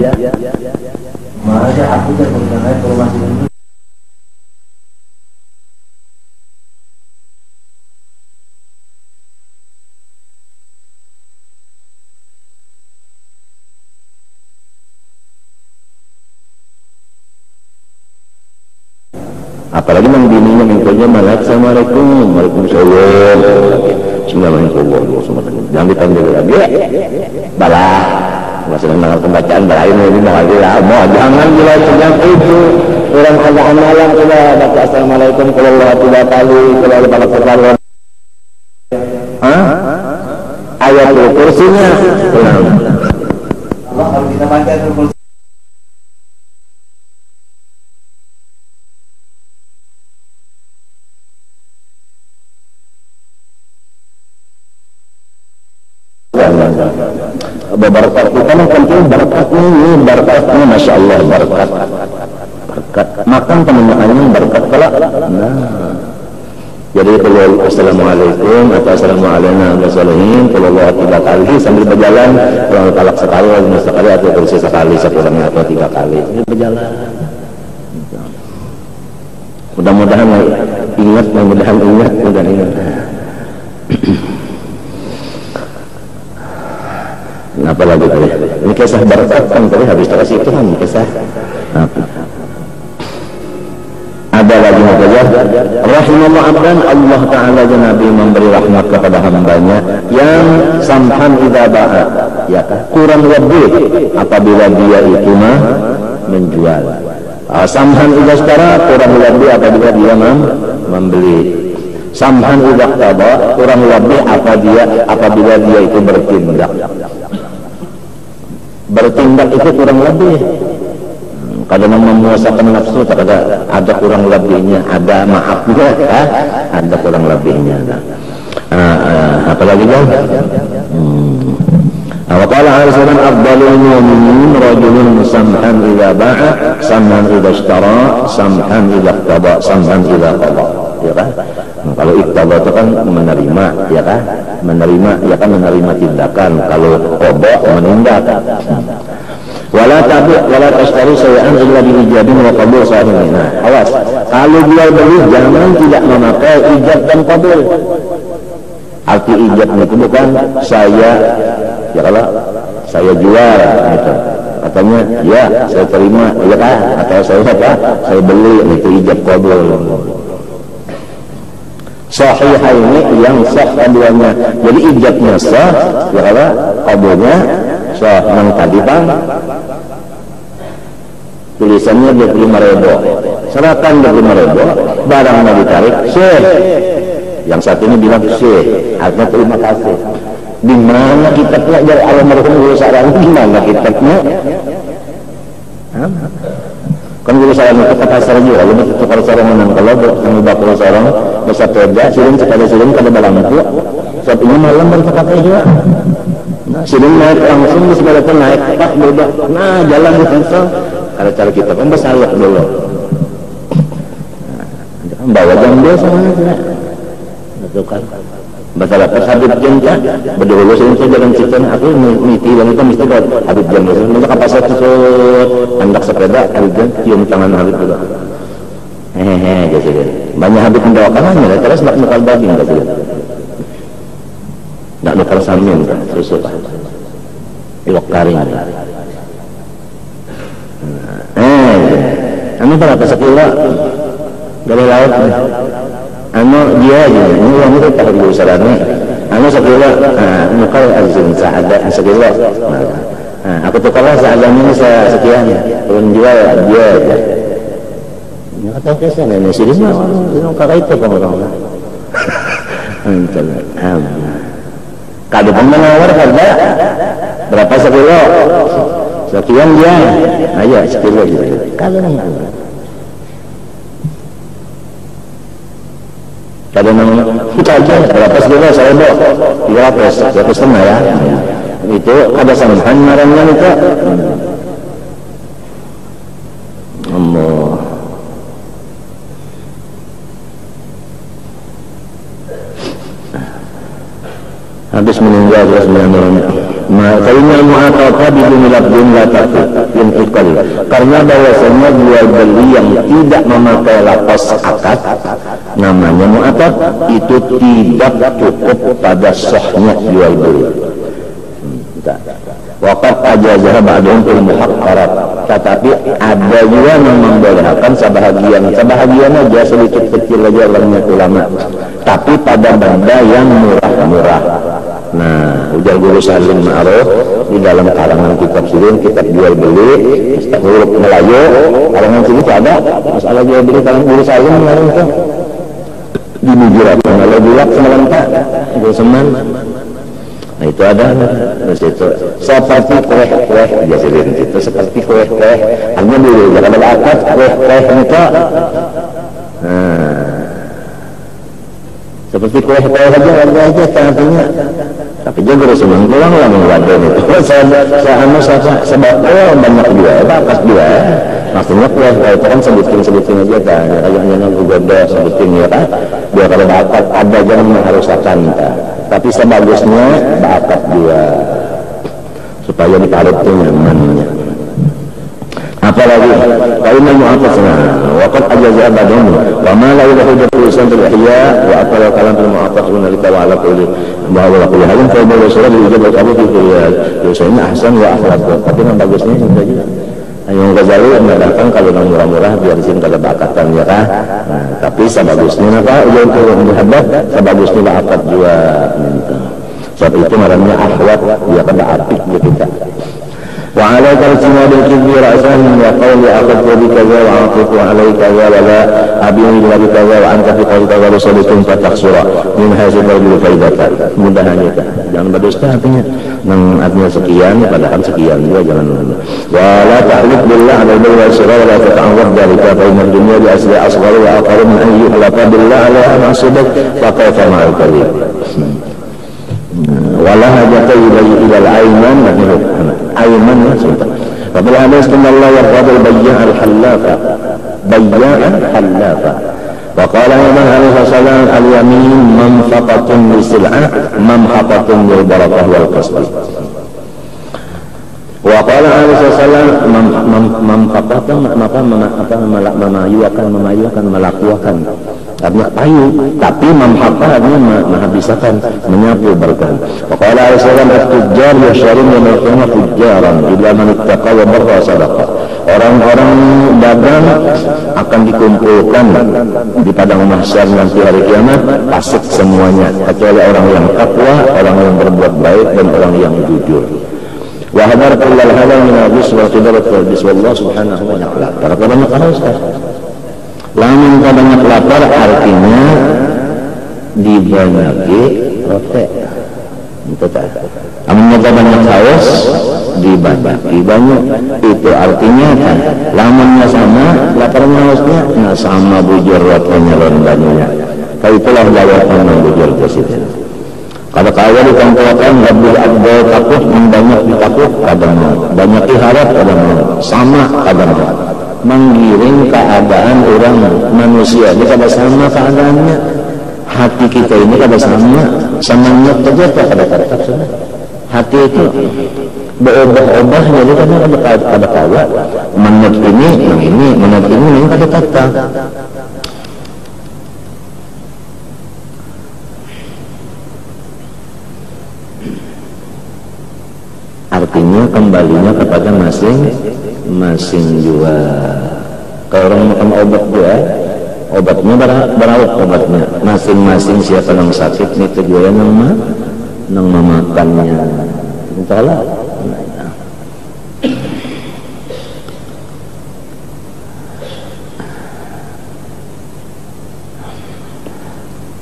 Masa aku terpengaruh informasi ini. Apalagi yang bininya mintonya malah assalamualaikum, waalaikumsalam, bismillahirrahmanirrahim. Jangan dipanggil lagi, balah. Masalah dengan pembacaan berakhir ini mau jangan bila sedang itu orang ada amalan sudah baca assalamualaikum kalau Allah 3 kali kalau ada pada perkara ayat kursinya Allah kalau kita baca kursi berkat kita kan penting berkatnya masya Allah berkat makan temennya berkat kelak. Nah jadi kalau assalamualaikum atau assalamualaikum warahmatullahi 3 kali sambil berjalan, kalau talak sekali, sekali atau kursi sekali sekurangnya atau 3 kali berjalan. Mudah-mudahan ingat, mudah-mudahan ingat. Apa lagi tadi? Ini kisah berkat kan tadi habis terus itu kan kisah. Ada lagi saja. Rahimahullah abdan, Allah Ta'ala dan Nabi memberi rahmat kepada hambanya yang samhan idza ba'a, ya kan? Kurang lebih apabila dia itu menjual. Samhan idza ishtara, kurang lebih apabila dia membeli. Samhan idza qada, kurang lebih apabila dia itu bertindak. Bertindak itu kurang lebih. Kadang memuasakan nafsu, ada kurang lebihnya, ada maafnya, ada kurang lebihnya. Apalagi kan? Waqala al-Salam afdalul mu'minin rajulun samhan idza ba'a, samhan idza ishtara, samhan idza qada, samhan idza qada. Ya kan? Kalau iqtada itu kan menerima, ya kan? Menerima tindakan. Kalau qada menindak. Wala tashtari syai'an illa bi ijabin wa qabul sahihin. Nah, awas. Kalau jual beli jangan tidak memakai ijab dan qabul. Arti ijab itu bukan saya, ya kalau saya jual gitu. Katanya, ya saya terima, ya kan? Atau saya beli, itu ijab qabul. Sahihah ini yang sah keduanya. Jadi ijabnya sah, ya kalau qabulnya sah. Yang tadi bang tulisannya 25.000, serahkan 25.000, barangnya ditarik, syekh. Yang satu ini bilang syekh, artinya terima kasih. Di mana kitabnya dari almarhum Guru Sarang? Di mana kitabnya? Kan Guru Sarang itu kata sarang juga, lu itu kalau sarang menang kalau kami bakal sarang bersepeda, siling kada balampu. Saat ini malam berkata juga. Siling naik langsung di sepeda naik pak beda. Nah jalan di situ. Ada cara kita kan bersalak dulu. Bawa jambel sama aja. Betul kan? Masalah Habib Janja berdulu saya jalan cerita aku niti dan itu mesti buat Habib Janja. Masa kapal satu hendak sepeda Habib Janja cium tangan Habib dulu. Jadi banyak Habib mendoakan hanya terus nak nukal daging gitu. Nak nukal samin susu pak. Ilok karing. Anu berapa sekilo dari laut? Anu dia aja, ini uang itu tak perlu sarana. Anu sekilo, nukal azim seada sekilo. Aku tukarlah seadanya ini sekian, turun jual dia aja. Ini kata kesan ini sini mah, ini kakak itu kamu tahu lah. Kalau penawar harga berapa sekilo? Sekian dia, ayo sekilo juga. Kalau kita aja berapa sekilo saya bawa 300 setengah ya. Itu ada sampan marahnya itu. Habis meninggal terus menyanyi. Makanya mu'ataqah bidun labdun la ta'fid yang ikal. Karena bahwasanya jual beli yang tidak memakai lapas akad namanya mu'ataq itu tidak cukup pada sahnya jual beli. Waqad ajazah ba'dhum fil muhaqqarat. Tetapi ada juga yang membolehkan sebahagian aja sedikit kecil aja orangnya ulama. Tapi pada benda yang murah-murah. Nah, ujar Guru Salim Ma'ruf di dalam kalangan kitab sirin, kitab jual beli, huruf Melayu, kalangan sini ada masalah jual beli kalangan Guru Salim Ma'ruf itu di Mujirat. Kalau bulat semalam tak, itu seman. Nah itu ada di situ seperti kue-kue dia sirin itu seperti kue-kue. Hanya dulu jangan ada akad kue-kue itu. Seperti kue-kue aja artinya. Tapi juga harus mengulang lah mengwadon itu. Saya sebab banyak juga, bakas juga. maksudnya kuat kalau itu kan sebutin aja kan, kayaknya goda sebutin ya kan, dia kalau bakat ada jangan harus akan tapi sebagusnya bakat dia supaya ditarik tuh nyamannya. Apalagi kainnya mu'atasna waqad ajaza abadun wa ma la ilaha tulisan terihya wa atala kalam mu'atasuna li ta'ala quli bahwa kullu halin fa bi rasulullah dijabal kamu itu ya dosennya ahsan wa akhlaq tapi yang bagusnya juga juga yang Ghazali mengatakan kalau yang murah-murah biar di sini kada bakatan ya kan. Nah, tapi sebagusnya apa untuk muhabbah sebagusnya bakat juga sebab itu namanya akhlak dia kada apik ya kita. وعليك الاعتماد الكبير رأسا وقول أخذت بكذا وعطيت عليك كذا ولا أبين بكذا وأنت في قولك ورسولكم فتخسر من هذا القول فائدة mudahannya jangan berdusta artinya artinya sekian padahal sekian juga jangan wala tahlif billah ala billah sirra wala tata'awwad dalika fa inna dunya bi asli asghar wa aqall min an yuhlafa billah ala ma'sudak fa kayfa ma'al kadhib wala hajata ila al-ayman ayman maksudnya apabila hadis Allah yaqadul bayya' al-hallafa wa qala Nabi sallallahu al-yamin manfaqatun lisil'ah manfaqatun lil barakah wal kasb wa qala Nabi sallallahu manfaqatun memayuakan melakukan artinya payu tapi manfaat artinya menghabiskan menyapu berkah wa qala alaihi wasallam at-tujjar yashrun wa yaqulu tujjaran illa man ittaqa wa barra sadaqah orang-orang dagang akan dikumpulkan di padang mahsyar nanti hari kiamat fasik semuanya kecuali orang yang takwa orang yang berbuat baik dan orang yang jujur wa hadar kullal halal min hadis wa qadarat bismillah subhanahu wa ta'ala para banyak kan Ustaz. Lamun banyak lapar artinya dibanyaki rote. Itu tak. Lamun banyak haus dibanyaki banyak. Itu artinya kan lamunnya sama, laparnya hausnya nah sama bujur rotenya rondanya. Kalau itulah jawaban bujur presiden. Kalau kaya dikumpulkan lebih ada takut banyak ditakut kadang banyak diharap kadang sama kadang menggiring keadaan orang manusia ini kada sama keadaannya hati kita ini kada sama semangat saja kada tetap hati itu berubah-ubah jadi kada kawa menit ini kada tetap artinya kembalinya kepada masing-masing juga. Kalau orang makan obat juga, obatnya berawat obatnya. Masing-masing siapa yang sakit nih tujuan yang memakannya. Entahlah.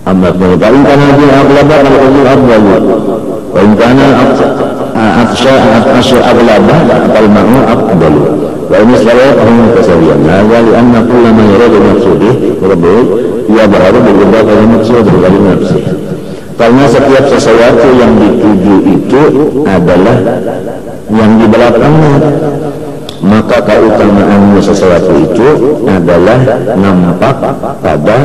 Amma kalau karena dia aglabar kalau abdul, kalau karena أشياء أغلبها فالمعنى أفضل وإن الصلاة هم متساويان هذا لأن كل ما يراد مقصوده ربه يظهر بالإضافة للمقصود غير نفسه karena setiap sesuatu yang dituju itu adalah yang di belakangnya maka keutamaannya sesuatu itu adalah nampak pada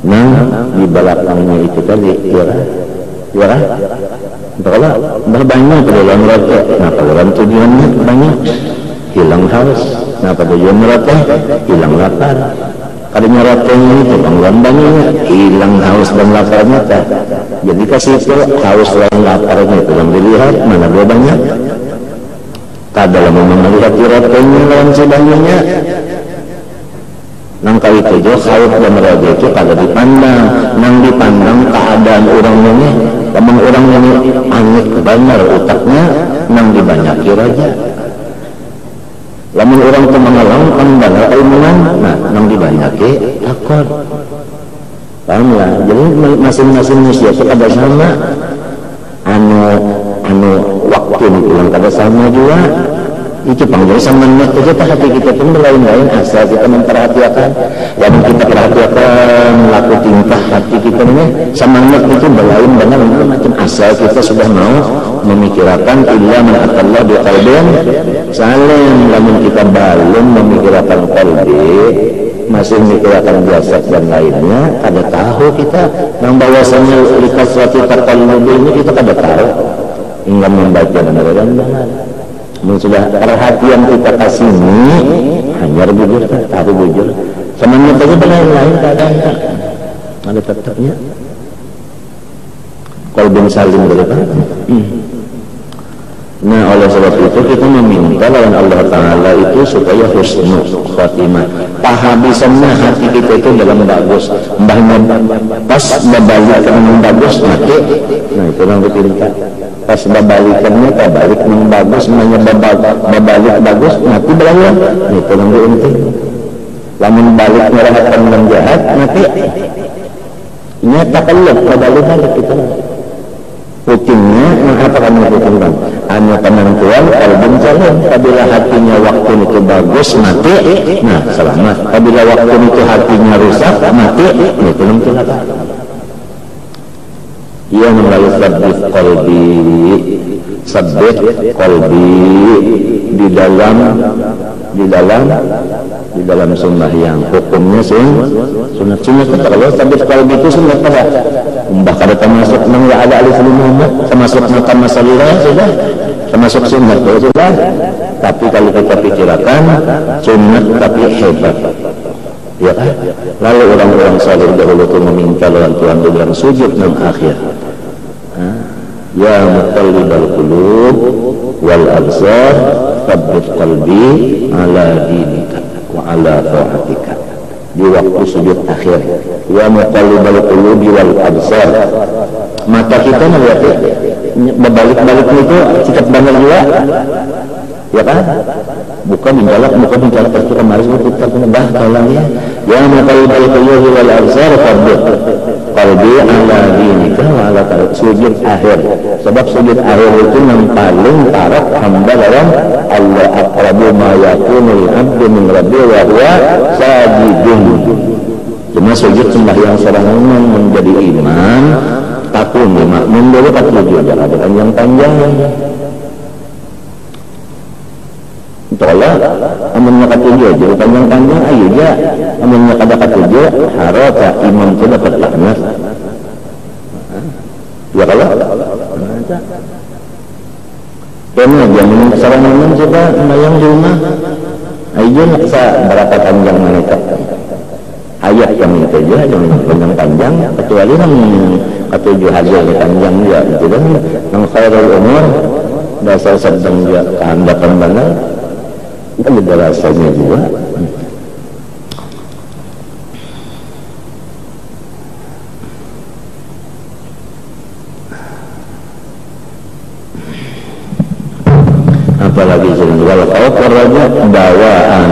yang di belakangnya itu tadi ya kalau banyak dalam rota, kenapa dalam tujuannya banyak hilang haus, kenapa tujuan rota hilang lapar. Kadang rotanya itu bangun banyaknya hilang haus dan laparnya tak. Jadi kasih itu haus dan laparnya itu yang dilihat mana dia banyak. Tak dalam melihat rotanya lawan sebanyaknya. Nang kali itu haus dan rota itu kada dipandang, nang dipandang keadaan orang ini. Teman orang ini angit kebanyak otaknya nang dibanyaki raja. Lamun orang itu mengalangkan banyak ilmuwan, nah nang dibanyaki takut. Paham lah? Jadi masing-masing manusia itu kada sama. Anu waktu yang kada sama juga. Itu panggil sama itu kita hati kita pun lain-lain asal kita memperhatikan yang kita perhatikan laku tingkah hati kita ini semangat itu berlain banyak macam asal kita sudah mau memikirkan illa man atallah bi qalbin salim. Lamun kita belum memikirkan qalbi, masih memikirkan jasad dan lainnya, kada tahu kita yang bahwasanya likasrati taqallub ini kita kada tahu hingga membaca dan benar. Sudah perhatian kita kasih ini hanya bujur, tahu bujur. Semuanya saja lain-lain keadaan tak ada tetapnya. Qalbun salim berapa? Nah, oleh sebab itu kita meminta lawan Allah Ta'ala itu supaya husnul khatimah. Pahabisannya hati kita itu dalam bagus. Mbahnya pas membalikan yang bagus mati. Nah, itu yang kita minta. Pas membalikannya tak balik yang bagus, mbahnya membalik bagus mati belanja. Nah, itu yang kita. Lamun balik merahkan yang jahat mati. Ini takallub balik kita. Putingnya, apa kamu puting bang? Hanya penentuan qalbun salim. Apabila hatinya waktu itu bagus mati, nah selamat. Apabila waktu itu hatinya rusak mati, itu nanti apa? Ia melalui sabit qalbi di dalam sunnah yang hukumnya sunnah kalau sabit qalbi itu sunnah pada mbah kada termasuk nang ya ada alif Muhammad termasuk nakam masalah sudah termasuk sunnah itu sudah. Tapi kalau kita pikirkan sunnah tapi hebat, ya kan? Lalu orang-orang saleh dahulu itu meminta lawan Tuhan dengan sujud dan akhir. Ya muqallibal qulub wal absar tsabbit qalbi ala dinika wa ala ta'atika. Di waktu sujud akhir, ya muqallibal qulubi wal absar, mata kita melihat berbalik-balik itu sikap benar juga, ya kan? Bukan menjalak itu kemarin kita bah tolongnya. Ya muqallibal qulubi wal absar tsabbit qalbi ala dinika wa ala ta'atika. Sujud akhir, sebab sujud akhir itu yang paling parah hamba dalam Allah. Aqrabu ma yakunul abdu min rabbi wa huwa sajidun. Cuma sujud sembahyang seorang mukmin menjadi iman takun makmum dulu tak sujud ada yang panjang. Tolak amunnya katujuh jadi panjang-panjang ayo aja. Amunnya kada katujuh harata imam itu dapat laknat. Ya kalau karena jamin seorang mukmin coba sembahyang di rumah ayo naksa berapa panjang mereka ayat yang itu aja yang panjang-panjang kecuali yang ketujuh hasil panjang dia itu kan yang khairul umur dasar sedang dia kehandapan benar kan ada rasanya juga. Apalagi kalau kau raja bawaan.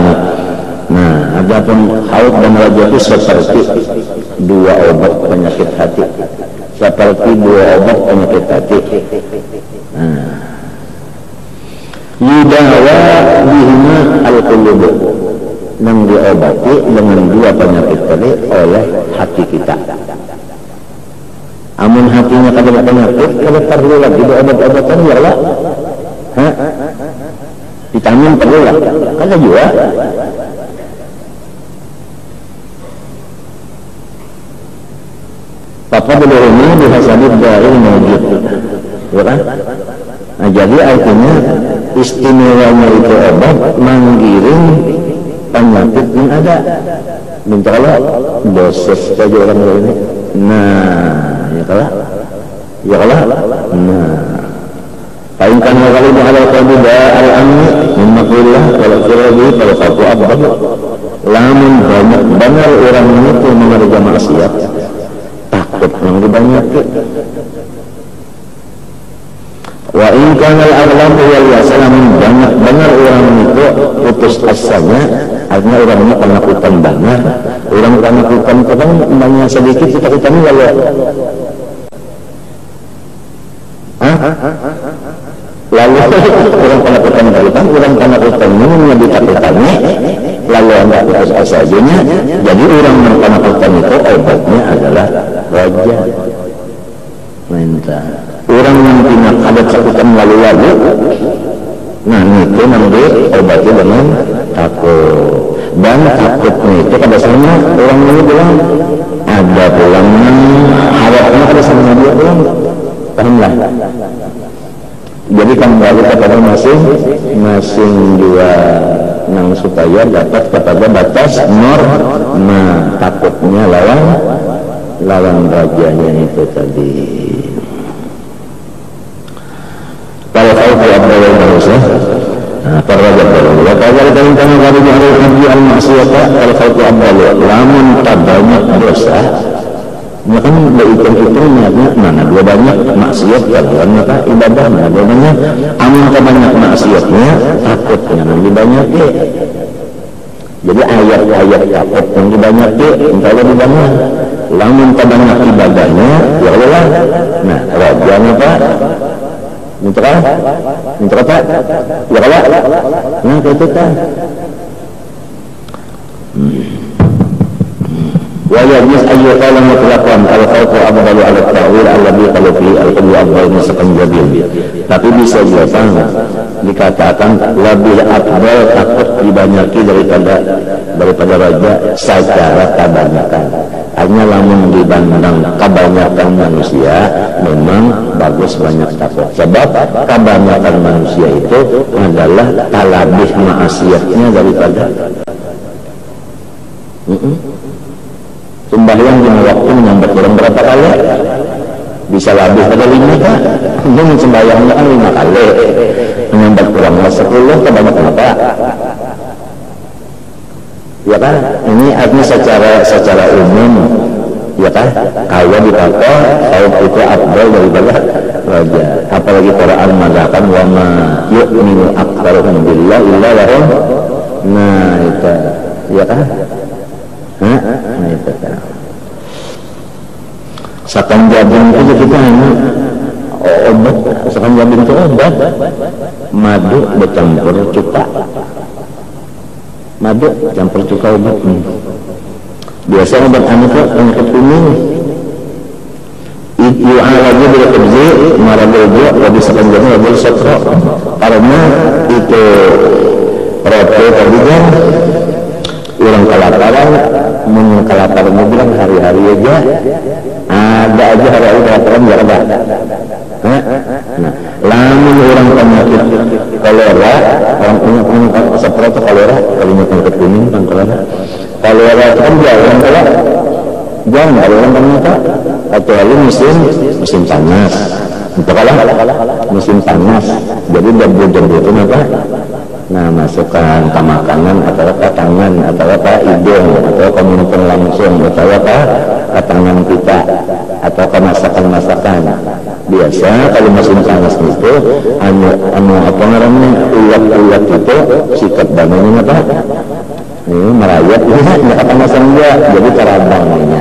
Nah, adapun haud dan raja itu seperti dua obat penyakit hati. Seperti dua obat penyakit hati. Nah, yudawa bihima al-qulub, yang diobati dengan dua penyakit tadi oleh hati kita. Amun hatinya kada penyakit, kada perlu lagi obat-obatan ya lah. Vitamin perlu lah, kada juga. Papa belum ini dihasabit dari mawjud, ya kan? Nah, jadi artinya istimewanya itu obat menggiring penyakit yang ada. Minta Allah dosis saja orang ini. Nah, ya kalah. Nah, painkan kali ada kalbu al-amni mimmakullah kalau kirabi kalau kaku abad. Lamun banyak benar orang itu mengerja maksiat, takut yang dibanyakin. Wa in kana al-aghlab wal yasalam, banyak benar orang itu putus asanya, artinya orang ini penakutan banyak. Orang penakutan kadang banyak sedikit kita lalu orang penakutan berhutang, orang penakutan ini menjadi takutannya lalu anda putus asa saja. Jadi orang yang penakutan itu obatnya adalah raja minta. Orang yang punya ada takutan diobati dengan takut. Dan takutnya itu pada sana orang ini bilang ada pulang harapnya pada sana dia pulang, pahamlah. Jadi kembali kepada masing dua yang supaya dapat kepada batas norma takutnya lawan rajanya itu tadi. Kalau kau tidak boleh manusia, para raja baru. Kalau kita tanya dari hari haji al-maksiyata, kalau kau tidak boleh, lamun tak banyak dosa. Ya kan berhitung-hitung niatnya mana dua banyak maksiat kalian maka ibadah mana dua banyak amun kebanyak maksiatnya takutnya nanti banyak jadi ayat-ayat takut yang dibanyaki entah lebih banyak lamun kebanyak ibadahnya ya Allah. Nah raja apa untuk apa ya Allah. Nah itu kan ويجوز أن يقال مطلقا الخوف أفضل على التأويل الذي قال فيه القلب أفضل مسكن jabil. Tapi bisa juga dikatakan lebih afdal takut dibanyaki daripada raja secara kebanyakan. Hanya lamun dibandang kebanyakan manusia memang bagus banyak takut. Sebab kebanyakan manusia itu adalah talabih maksiatnya daripada sembahyang di waktu menyambat orang berapa kali? Bisa lebih pada 5 kan? Mungkin sembahyangnya kan 5 kali. Menyambat orang 10 kebanyakan apa? Ya kan? Ini artinya secara umum, ya kan? Kaya dikata, kalau itu afdal daripada raja. Apalagi Quran mengatakan wa ma yu'minu aktsaruhum billahi illa lahum. Nah itu, ya kan? Nah itu kan sakan jabin itu kita hanya obat, sakan jabin itu obat madu bercampur cuka, madu campur cuka obat biasa obat anak itu penyakit kuning itu lagi bila kerja marah dojo lebih sakan jabin lebih sotro karena itu rote tadi kan orang kelaparan, kelaparan bilang hari-hari aja ada aja hari-hari kelaparan gak ada. Nah, lamun orang penyakit kolera, orang punya seperti kolera, kalinya penyakit kuning kan kolera itu kan jarang jangan orang penyakit kecuali musim panas. Itu kalau musim panas, jadi debu-debu itu apa? Nah masukkan ke makanan atau ke tangan atau ke hidung atau ke minum langsung atau ke tangan kita atau ke masakan-masakan. Biasa kalau musim panas itu apa namanya ulat-ulat itu sikat badannya apa? Ini merayap ini kepanasan dia jadi terabang ini.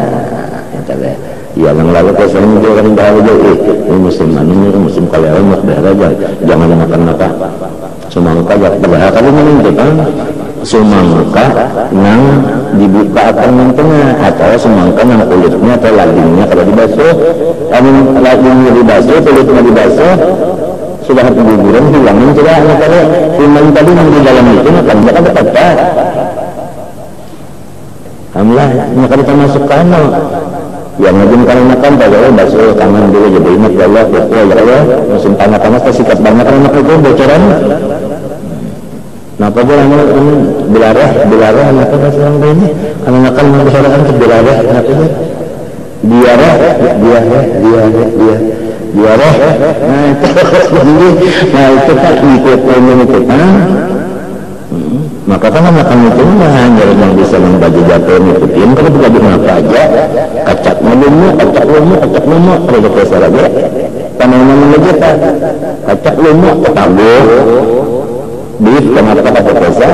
Ya yang lalu kesannya juga kan bahagia ini musim ini musim kolera daerah jangan makan apa semangka berbahaya kalau menunjukkan semangka yang dibuka akan tengah atau semangka yang kulitnya atau lagingnya kalau dibasuh lagingnya dibasuh kulitnya dibasuh sudah keguguran hilangin sudah kalau iman tadi yang di dalam itu makan dia kan tetap alhamdulillah maka kita masukkan yang ngajin kalau makan kalau basuh tangan dulu jadi ingat ya Allah ya Allah musim panas tersikat banget anak itu bocoran kenapa dia ini bilarah kenapa bahasa orang ini kalau makan masyarakat itu bilarah kenapa diarah nah itu kan ikut maka kan makan itu hanya yang bisa membagi jatuh ngikutin kalau bagi apa aja kacak lumuk kalau kita salah ya tanaman menjata kacak lumuk ketabuh beef kenapa kata pesa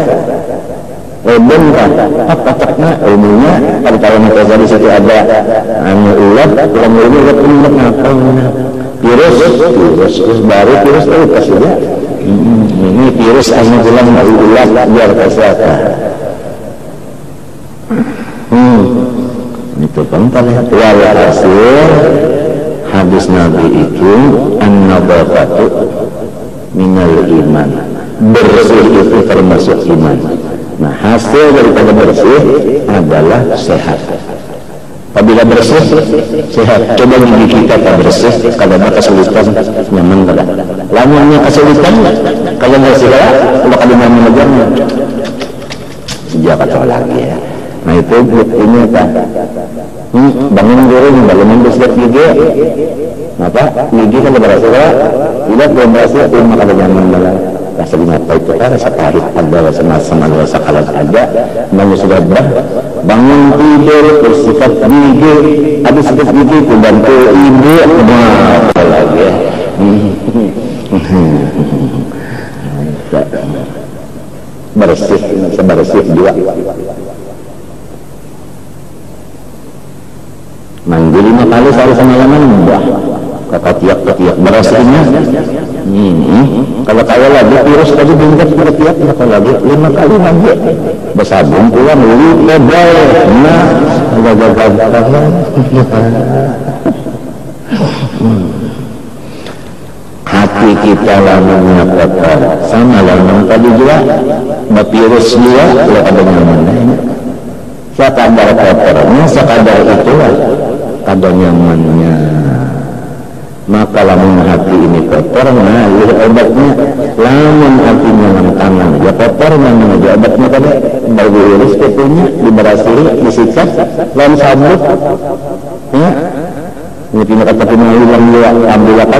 rebon kan kacaknya umumnya kalau pesa di situ ada ulat kurang lebih ulat apa virus baru virus itu kasihnya ini virus hanya bilang ulat biar kesehatan itu penting wal hasil hadis Nabi itu an-nadafatu minal iman bersih itu itu termasuk iman. Nah, hasil daripada bersih adalah sehat. Apabila bersih, sehat. Coba gigi kita tak bersih, kalau ada kesulitan, nyaman tidak? Lamuannya kesulitan, kalau nggak sehat, kalau ada nyaman aja, sejak kata lagi ya. Nah itu buktinya kan, bangun goreng, bangun bersih gigi, apa? Gigi kan berhasil, tidak belum berhasil, cuma kalau nyaman malah. Rasa apa itu kan rasa pahit ada, rasa asam ada, rasa kalat ada. Bangun sudah bangun tidur bersikat gigi, habis sikat gigi itu bantu ibu, apa lagi ya? Bersih, sebersih juga. Mandi 5 kali sehari semalaman, bah. Kata tiap bersihnya. Kalau kaya lagi virus tadi bingkat tiap kalau lagi 5 kali mandi bersabun pulang lupa boleh. Nah agak hati kita lamanya kotor sama lamanya tadi juga virus dia kalau ada nyamannya sekadar kotornya sekadar itulah kadar nyamannya. Maka lamun hati ini kotor, nah obatnya lamun hatinya tangan ya kotor, namanya aja obatnya pada bagi iris ketunya diberasili disikat lawan sabut ya ini pindah kata punya hilang juga ambil apa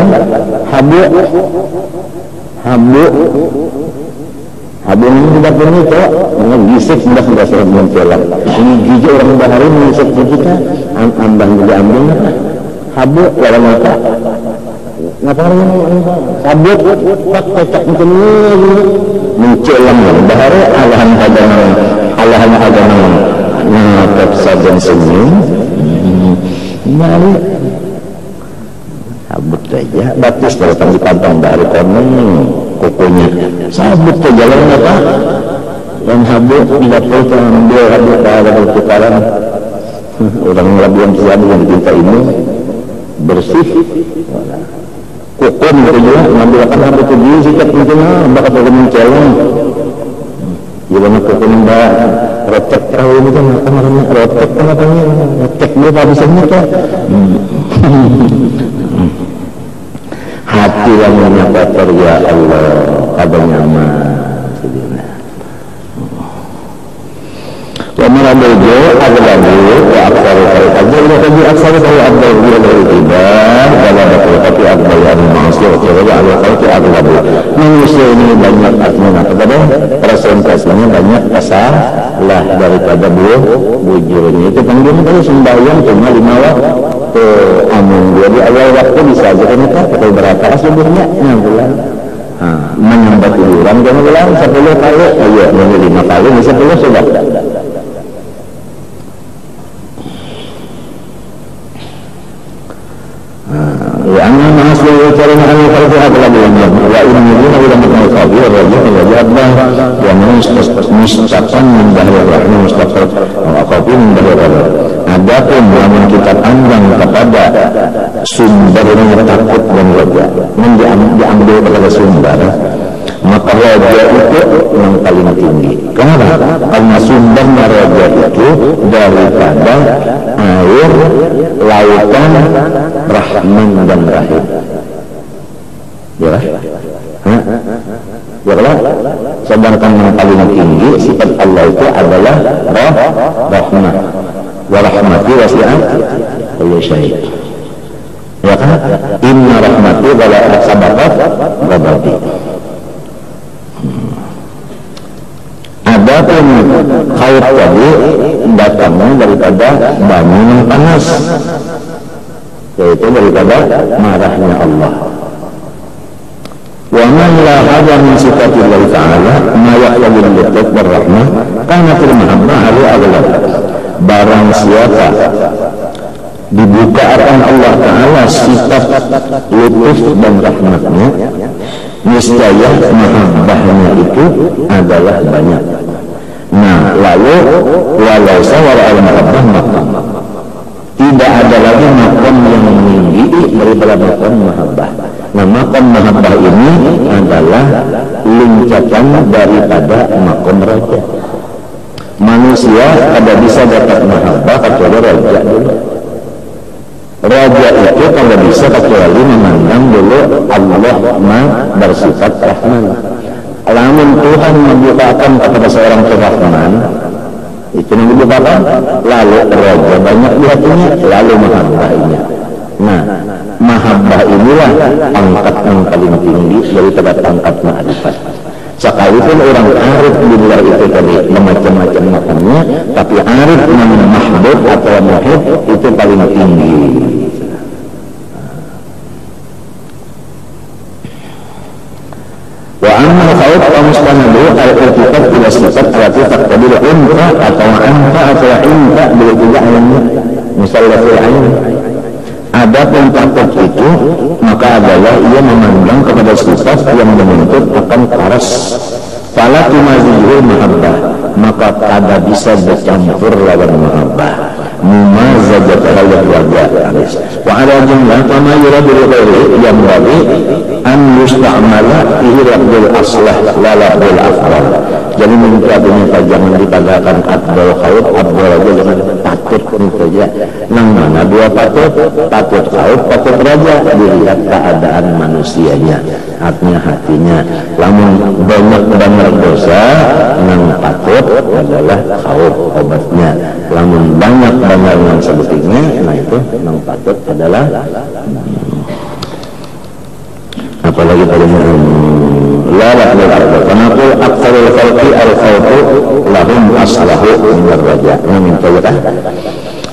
habu ini tidak punya itu dengan gisik sudah serang mencelak ini gigi orang bahari mengusik kita ambang juga ambil habu lawan apa ngapain sabut pak kocak macam ni mencelam bahari alahan agama nah sabun senyum balik sabut saja batis datang dipantang dari konon kukunya sabut ke jalan apa dan habu tidak perlu ambil habu ada bertukaran orang labuan siabu yang diminta ini bersih hukum itu juga ngambil akan habu itu dia sikat itu bakal boleh mencelong gimana hukum mbak rotek tahu ini kan namanya rotek kan apanya rotek dia habisannya kan hati yang menyabar ya Allah ada nyaman ومن الوجوه أغلبه وأكثر الأجل وقد أكثر الأجل والإتبار ولا بطلقة أكبر المعصية وعلى الخلق أغلبه manusia ini banyak artinya kepada presentasinya banyak salah daripada bujurnya itu panggilnya tadi sembahyang cuma 5 waktu amun dia di awal waktu bisa aja kan kita berapa sebelumnya bulan menyembah tiduran kan bulan 10 kali ayo 5 kali 10 sudah وأما الناس يقولون أن الخلق أغلب الأمر وإن يريد إلى مكان الخبير الرجل وجابه ومن مستقن من ظهر الرحمن مستقر وأقابل من ظهر الرحمن adapun namun kita pandang kepada sumbernya takut dan raja diambil kepada sumber maka raja itu yang paling tinggi. Kenapa? Karena sumbernya raja itu daripada air lautan Rahman dan Rahim. Ya, ya, sedangkan yang paling tinggi sifat Allah itu adalah rahmah. Wa rahmati wasi'at kulli syai'. Ya kan? Inna rahmati wala sabaqat ghadabi. Adapun khair tadi datangnya daripada bani yang panas, yaitu daripada marahnya Allah. Wa man la hada min sifatillah ta'ala ma yaqbalu al-lutf war rahmah kana fil mahabbah ali aghlab. Barang siapa dibuka akan Allah Ta'ala sifat lutuf dan rahmatnya, niscaya mahabbahnya itu adalah banyak. Nah, lalu walau sawara al-mahabbah maqam, tidak ada lagi maqam yang tinggi daripada maqam mahabbah. Nah, maqam mahabbah ini adalah lincatan daripada kada bisa dapat mahabbah kecuali raja dulu. Raja itu kada bisa kecuali memandang dulu Allah bersifat Rahman. Lamun Tuhan membukakan kepada seorang Rahman, itu yang dibukakan, lalu raja banyak di hatinya, lalu mahabbahnya. Nah, mahabbah inilah pangkat yang paling tinggi daripada pangkat ma'rifat. Sekalipun orang arif billah itu tadi macam-macam makamnya, tapi arif dengan mahbub atau muhib itu paling tinggi. Wa amma khawf mustanadu al-irtifat ila sifat allati taqtabil unta atau anta atau inta bila tidak hanya misalnya fi'ain. Adapun takut itu maka adalah ia memandang kepada sifat yang menuntut akan paras. Fala tumazihu mahabbah, maka kada bisa bercampur lawan mahabbah. Mumazajat ala wajah. Wa ala jumlah kama yuradul ghairi yang bagi an yusta'mala fihi rabbil aslah la rabbil afdal. Jadi minta dunia jangan dipadakan abdul khawf, abdul raja, jangan patut itu ya. Nang mana dua patut khawf, patut raja, dilihat keadaan manusianya, hatinya. Lamun banyak dosa, nang patut adalah khawf obatnya. Lamun banyak yang sebetulnya, nah itu nang patut adalah apalagi paling lalat al-arba kanakul aktarul khalqi al-khawfu lahum aslahu min raja minta ya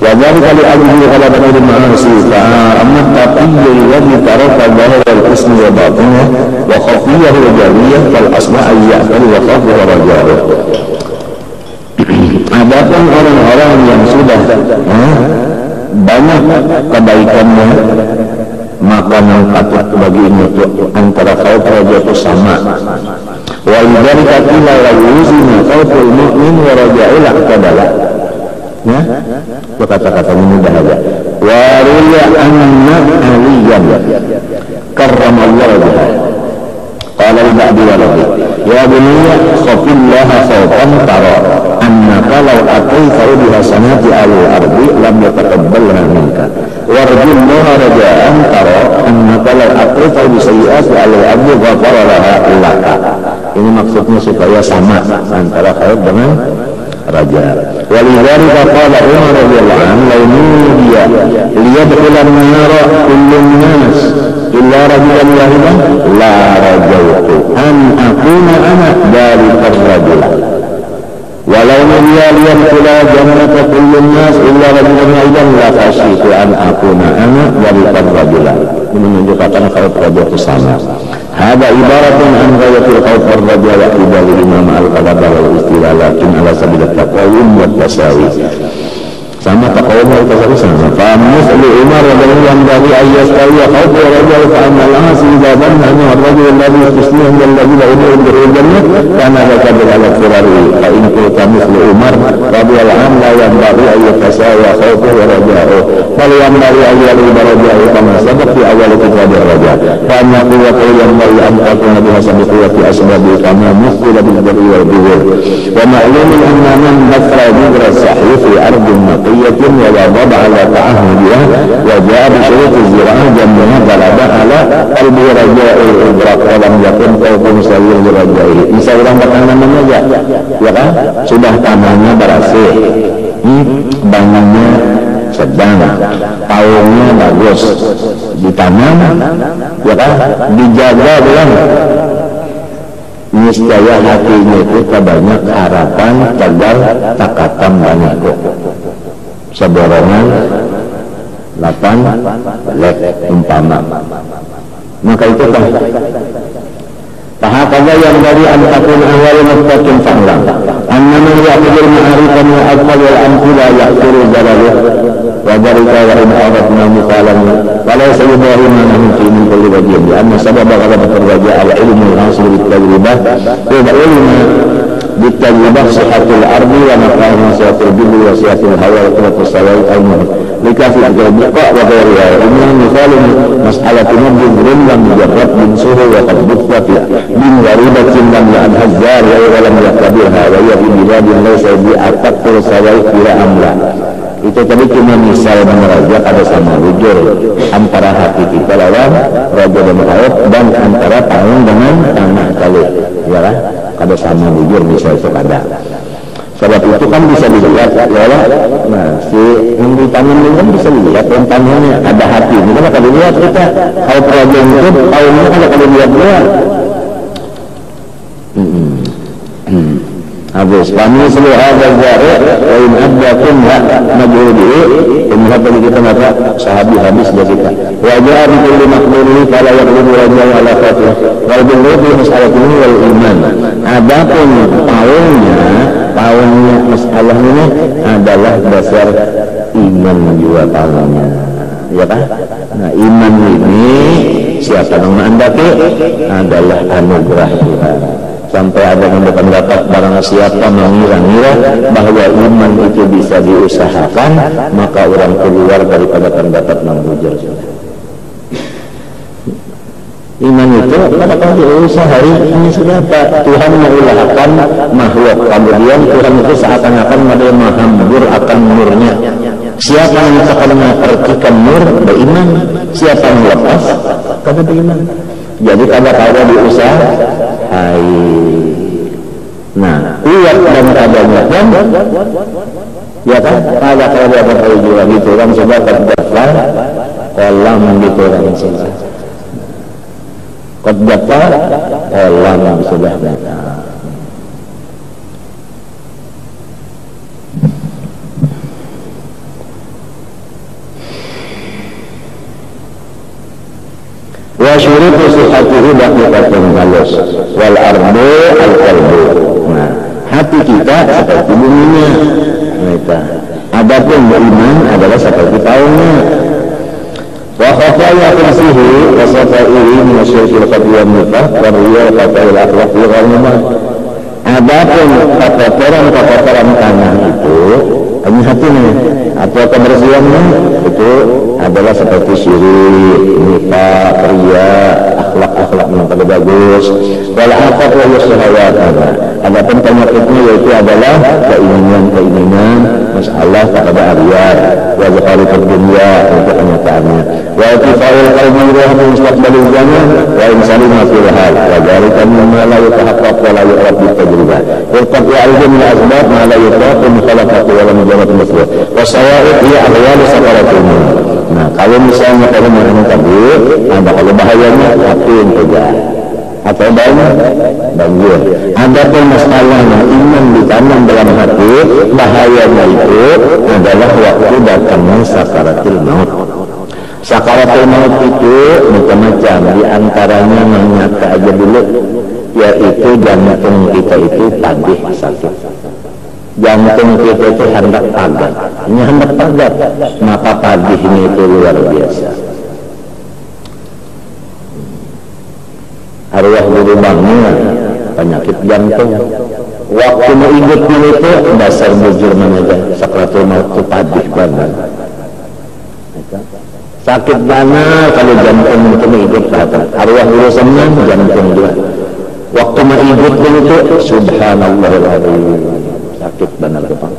wajar kali ajli ghalaban al-ma'asi fa'ammat taqiyyi alladhi tarafa dhahir al-ismi wa batinah wa khafiyahu jariyah fal asma' ayya'kali wa khafu wa raja'u. Adapun orang-orang yang sudah banyak kebaikannya, maka yang patut bagi ini antara khawf raja itu sama. Walidhalika qila la yuzina khawful mu'min wa raja'ul aqdala. Ya, kata-katanya mudah aja. Wa riya anna aliyan karramallahu wajhahu. Qala al-ba'di waladi ya bunayya khafillaha khawfan tara annaka law ataitahu bihasanati al-ardi lam yataqabbalha minka warjullaha raja'an tara annaka law ataitahu bisayyi'ati al-ardi ghafara laha laka. Ini maksudnya supaya sama antara khawf dengan raja. Walidzalika qala Umar radhiyallahu anhu law nudiya liyadkhulan nara kullun nas illa rajulan wahidan la rajautu an akuna ana dalikar rajul walau nudiya liyadkhula jannata kullun nas illa rajulan wahidan la khasyitu an akuna ana dalikar rajul. Ini menunjukkan khawf raja itu sama. Hada ibaratun an ghayatil khawf ar-raja wa ibali imam al-qadar wal istila lakin ala sabil at-taqawum wa tasawi. Sama taqawum wa tasawi sama. Fa mislu Umar radhiyallahu anhu ayyastawi khawf ar-raja fa anna al-asi idza dhanna anna ar-rajul alladhi yuslihu alladhi la yudkhulu al-jannah kana laka ala firari fa in kunta mislu Umar radhiyallahu anhu la yanbaghi an yatasawa khawf ar-raja fal yanbaghi an yarida raja kama sabaq fi awal kitab ar-raja fa anna quwwata yanbaghi an takuna bihasabi quwwati asbabi kama mithla bil jari wal dhuhur wa ma'lumun anna man basra bidra sahih fi ardin maqiyatin wa wadaba ala ta'ahudiyah wa ja'a bi syurut az-zira'ah jamma balada ala qalbi raja'il idrak wa lam yakun qawbun sayyid raja'i. Bisa orang bertanam aja ya kan, sudah tanahnya berhasil, bangunnya sedang, tahunnya bagus, ditanam ya kan, dijaga belum, niscaya hatinya itu banyak harapan tegar takatam banyak kok seborongan 8 lek umpama, maka itu kan tahapnya yang dari antakun awal muttaqin fa'lam annama ya'mul ma'arifan wa aqwal wal amthila ya'turu dalalah wa dhalika wa in aradna mithalan fala sayyidahu ma namti min kulli wajhin bi anna sababa ghalabat ar-raja' al-ilmu al-hasil bit-tajribah wa ilmu bit-tajribah sihatul ardi wa maqam sihatul billi wa sihatul hawa wa qurratus sawa'i al-muhim likafil buqa wa ghayriha ini misalnya masalah tinabun lam mujarrad min suhu wa qad buqat min gharibatin lam ya'hazar wa lam yaqdirha wa ya bi ibadin laysa bi ataqul sawaik bila amla. Itu tadi cuma misal meneraja ada sama wujur antara hati kita lawan raja dan laut, dan antara tahun dengan tanah kali, ya lah, ada sama wujur misal itu ada. Sebab itu kan bisa dilihat, ya lah. Nah, si yang di tangan ini kan bisa dilihat, yang tangannya ada hati. Ini kan kalau dilihat kita, kalau raja itu tahunnya kan kalau dilihat dia. Habis kami seluruh ada zare wa in addakum la majhudi ini tadi kita kata sahabi habis dari kita wa ja'a bi kulli maqduri fala yaqdiru rajul ala fatih wal billadhi mas'alatuni wal iman. Adapun tahunnya masalah ini adalah dasar iman juga tahunnya, ya kan? Nah, iman ini siapa yang menghendaki adalah anugerah Tuhan. Sampai ada yang berpendapat barang siapa mengira-ngira bahwa iman itu bisa diusahakan, maka orang keluar daripada pendapat menghujur. Iman itu pada kalau diusaha ini sudah Pak, Tuhan mengusahakan makhluk, kemudian Tuhan itu seakan-akan dia menghambur akan nurnya. Siapa yang akan memperhatikan nur beriman, siapa yang lepas kata beriman. Jadi kada diusaha. Nah, kuat dan adanya kan, ya kan? Kalau dia berjuang gitu kan sudah terdaftar kolam gitu kan sudah. Terdaftar kolam sudah ada. Wa syurutu sihhatihi daqiqatun halus wal ardu al qalbu. Nah, hati kita seperti buminya. Adapun beriman adalah seperti tahunnya. Wa khafaya kursihi wa safairi min asyirkil qadiyam nifah wa riyal qatail akhlaq wa ghanimah. Adapun kotoran tanah itu hanya hatinya, atau kebersihannya itu adalah seperti syirik, nifaq, riya, akhlak yang tidak bagus. Wal afat wa syahawat. Adapun penyakitnya yaitu adalah keinginan masalah kepada ariyat, wa zakaratul dunya untuk kenyataannya. Wa tifa'il qalbi wa mustaqbalil zaman wa insalima fil hal wa dzalika mimma la yatahaqqaq wa la yu'raf bi tajribah. Wa qad ya'rifu min asbab ma la yutraq min khalaqati wa lam yajad masbuk. Wa sawa'iq hiya ahwal sakaratul maut. Nah, kalau misalnya kalau mengenai tadi, ada kalau bahayanya hati yang tegak atau banjir. Ada pun masalahnya iman ditanam dalam hati, bahayanya itu adalah waktu datangnya sakaratul maut. Sakaratul maut itu macam-macam, diantaranya menyata aja dulu, yaitu jantung kita itu padih sakit. Jantung kita itu hendak padat, ini hendak padat, maka padihnya itu luar biasa. Arwah berubahnya penyakit jantung. Waktu mau ingat itu dasar bujur aja sakaratul maut itu padih banget. Sakit banget kalau jantung itu mengikut datang. Arwah berusaha jantung juga. Waktu mau ingat itu subhanallahirrahim. Sakit benar depan.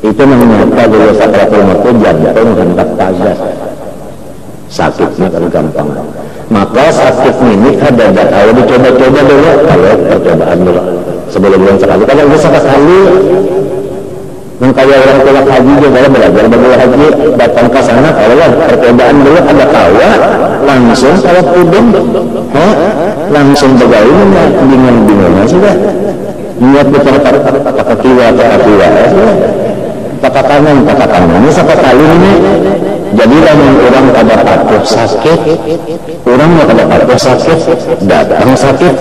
Itu menyata dulu sakaratul maut itu jantung hendak padat. Sakitnya kalau gampang. Maka sakit ini ada kalau dicoba-coba dulu, kalau percobaan dulu sebelum yang sekali. Kalau ini sekali, kayak orang tolak haji juga belajar bagaimana haji datang ke sana, kalau percobaan dulu ada kawa langsung kalau pudung, langsung bagaimana bingung-bingung sudah. Niat betul-betul pakai kiwa, pakai kanan. Ini sekali ini. Jadilah orang pada patuh sakit, orang pada patuh sakit, datang sakit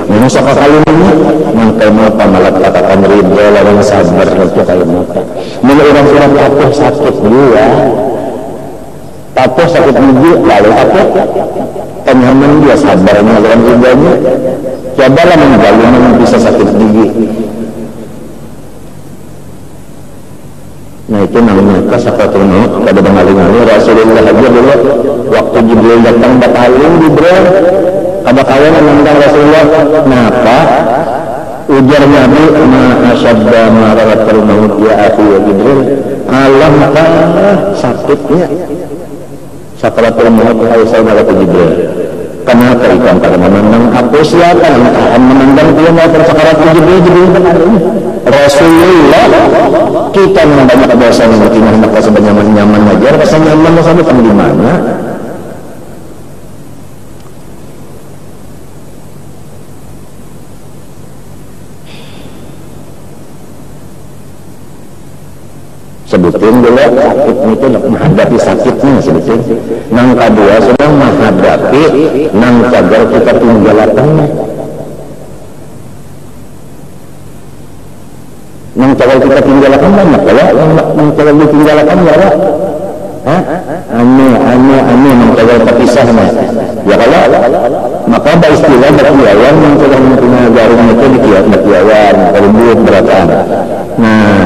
minus sekali ini, maka mau pamalat katakan ridho lawan sabar itu kalau mau. Bila orang sudah patuh sakit juga, patuh sakit gigi lalu apa? Penyaman dia sabarnya lawan ridhonya, cobalah menjalani bisa sakit gigi. Nah itu namanya sakaratul maut. Pada bengali-ngali Rasulullah aja dulu waktu Jibril datang batalin Jibril kada kawan menentang Rasulullah. Kenapa? Ujar Nabi, ma asyadda mararatul maut ya akhi ya Jibril, alangkah sakitnya sakaratul maut hai saudara Jibril. Kenapa ikan pada memandang aku siapa yang akan memandang dia mau sakaratul Jibril Rasulullah. Kita memang banyak kebiasaan mengerti maka sebenyaman-nyaman aja rasa nyaman sampai kamu di mana. Sebutin dulu sakitnya itu menghadapi sakitnya sebutin. Nang kedua sedang menghadapi nang cagar kita tinggalkannya. Nang cagar kita tinggalkan banyak ya, nang cagar ditinggalkan ya. Ane nang cagar terpisahnya. Ya kalau maka ada istilah berkiawan nang cagar punya jarum itu dikiawan, berbut beratan. Nah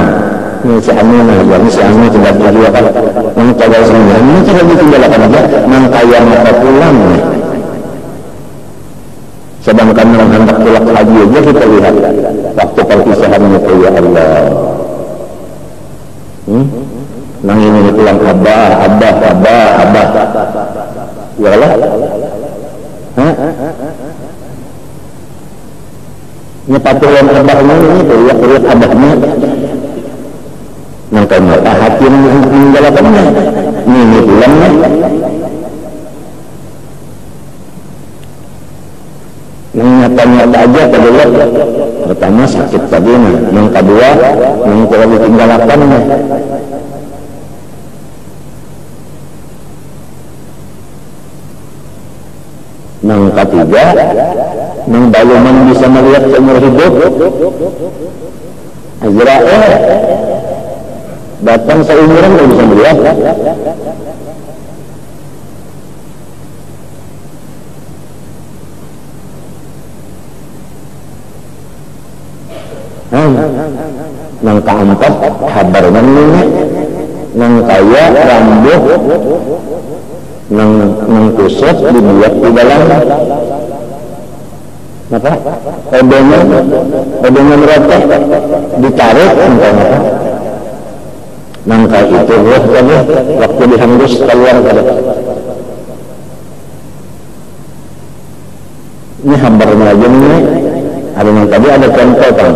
ini si Anu tidak berdua kan yang cagar semuanya ini tidak ditinggalkan aja nang kaya maka pulang sedangkan yang hendak pulang haji aja kita lihat waktu perpisahannya itu ya Allah nang ini pulang abah ya Allah nyepatulan abahnya ini tuh ya lihat abahnya maka mata hati meninggalkannya ini pulangnya nyata-nyata aja kedua pertama sakit tadi yang kedua yang telah ditinggalkannya yang ketiga yang baluman bisa melihat seumur hidup Azrael datang seumuran kalau bisa melihat nang keempat kabar manungnya nang kaya rambut nang kusut dibuat di dalam apa odongan roteh ditarik entah apa nangka itu roh tadi waktu dihembus keluar tadi ini hambarnya aja nih ada yang tadi ada contoh kan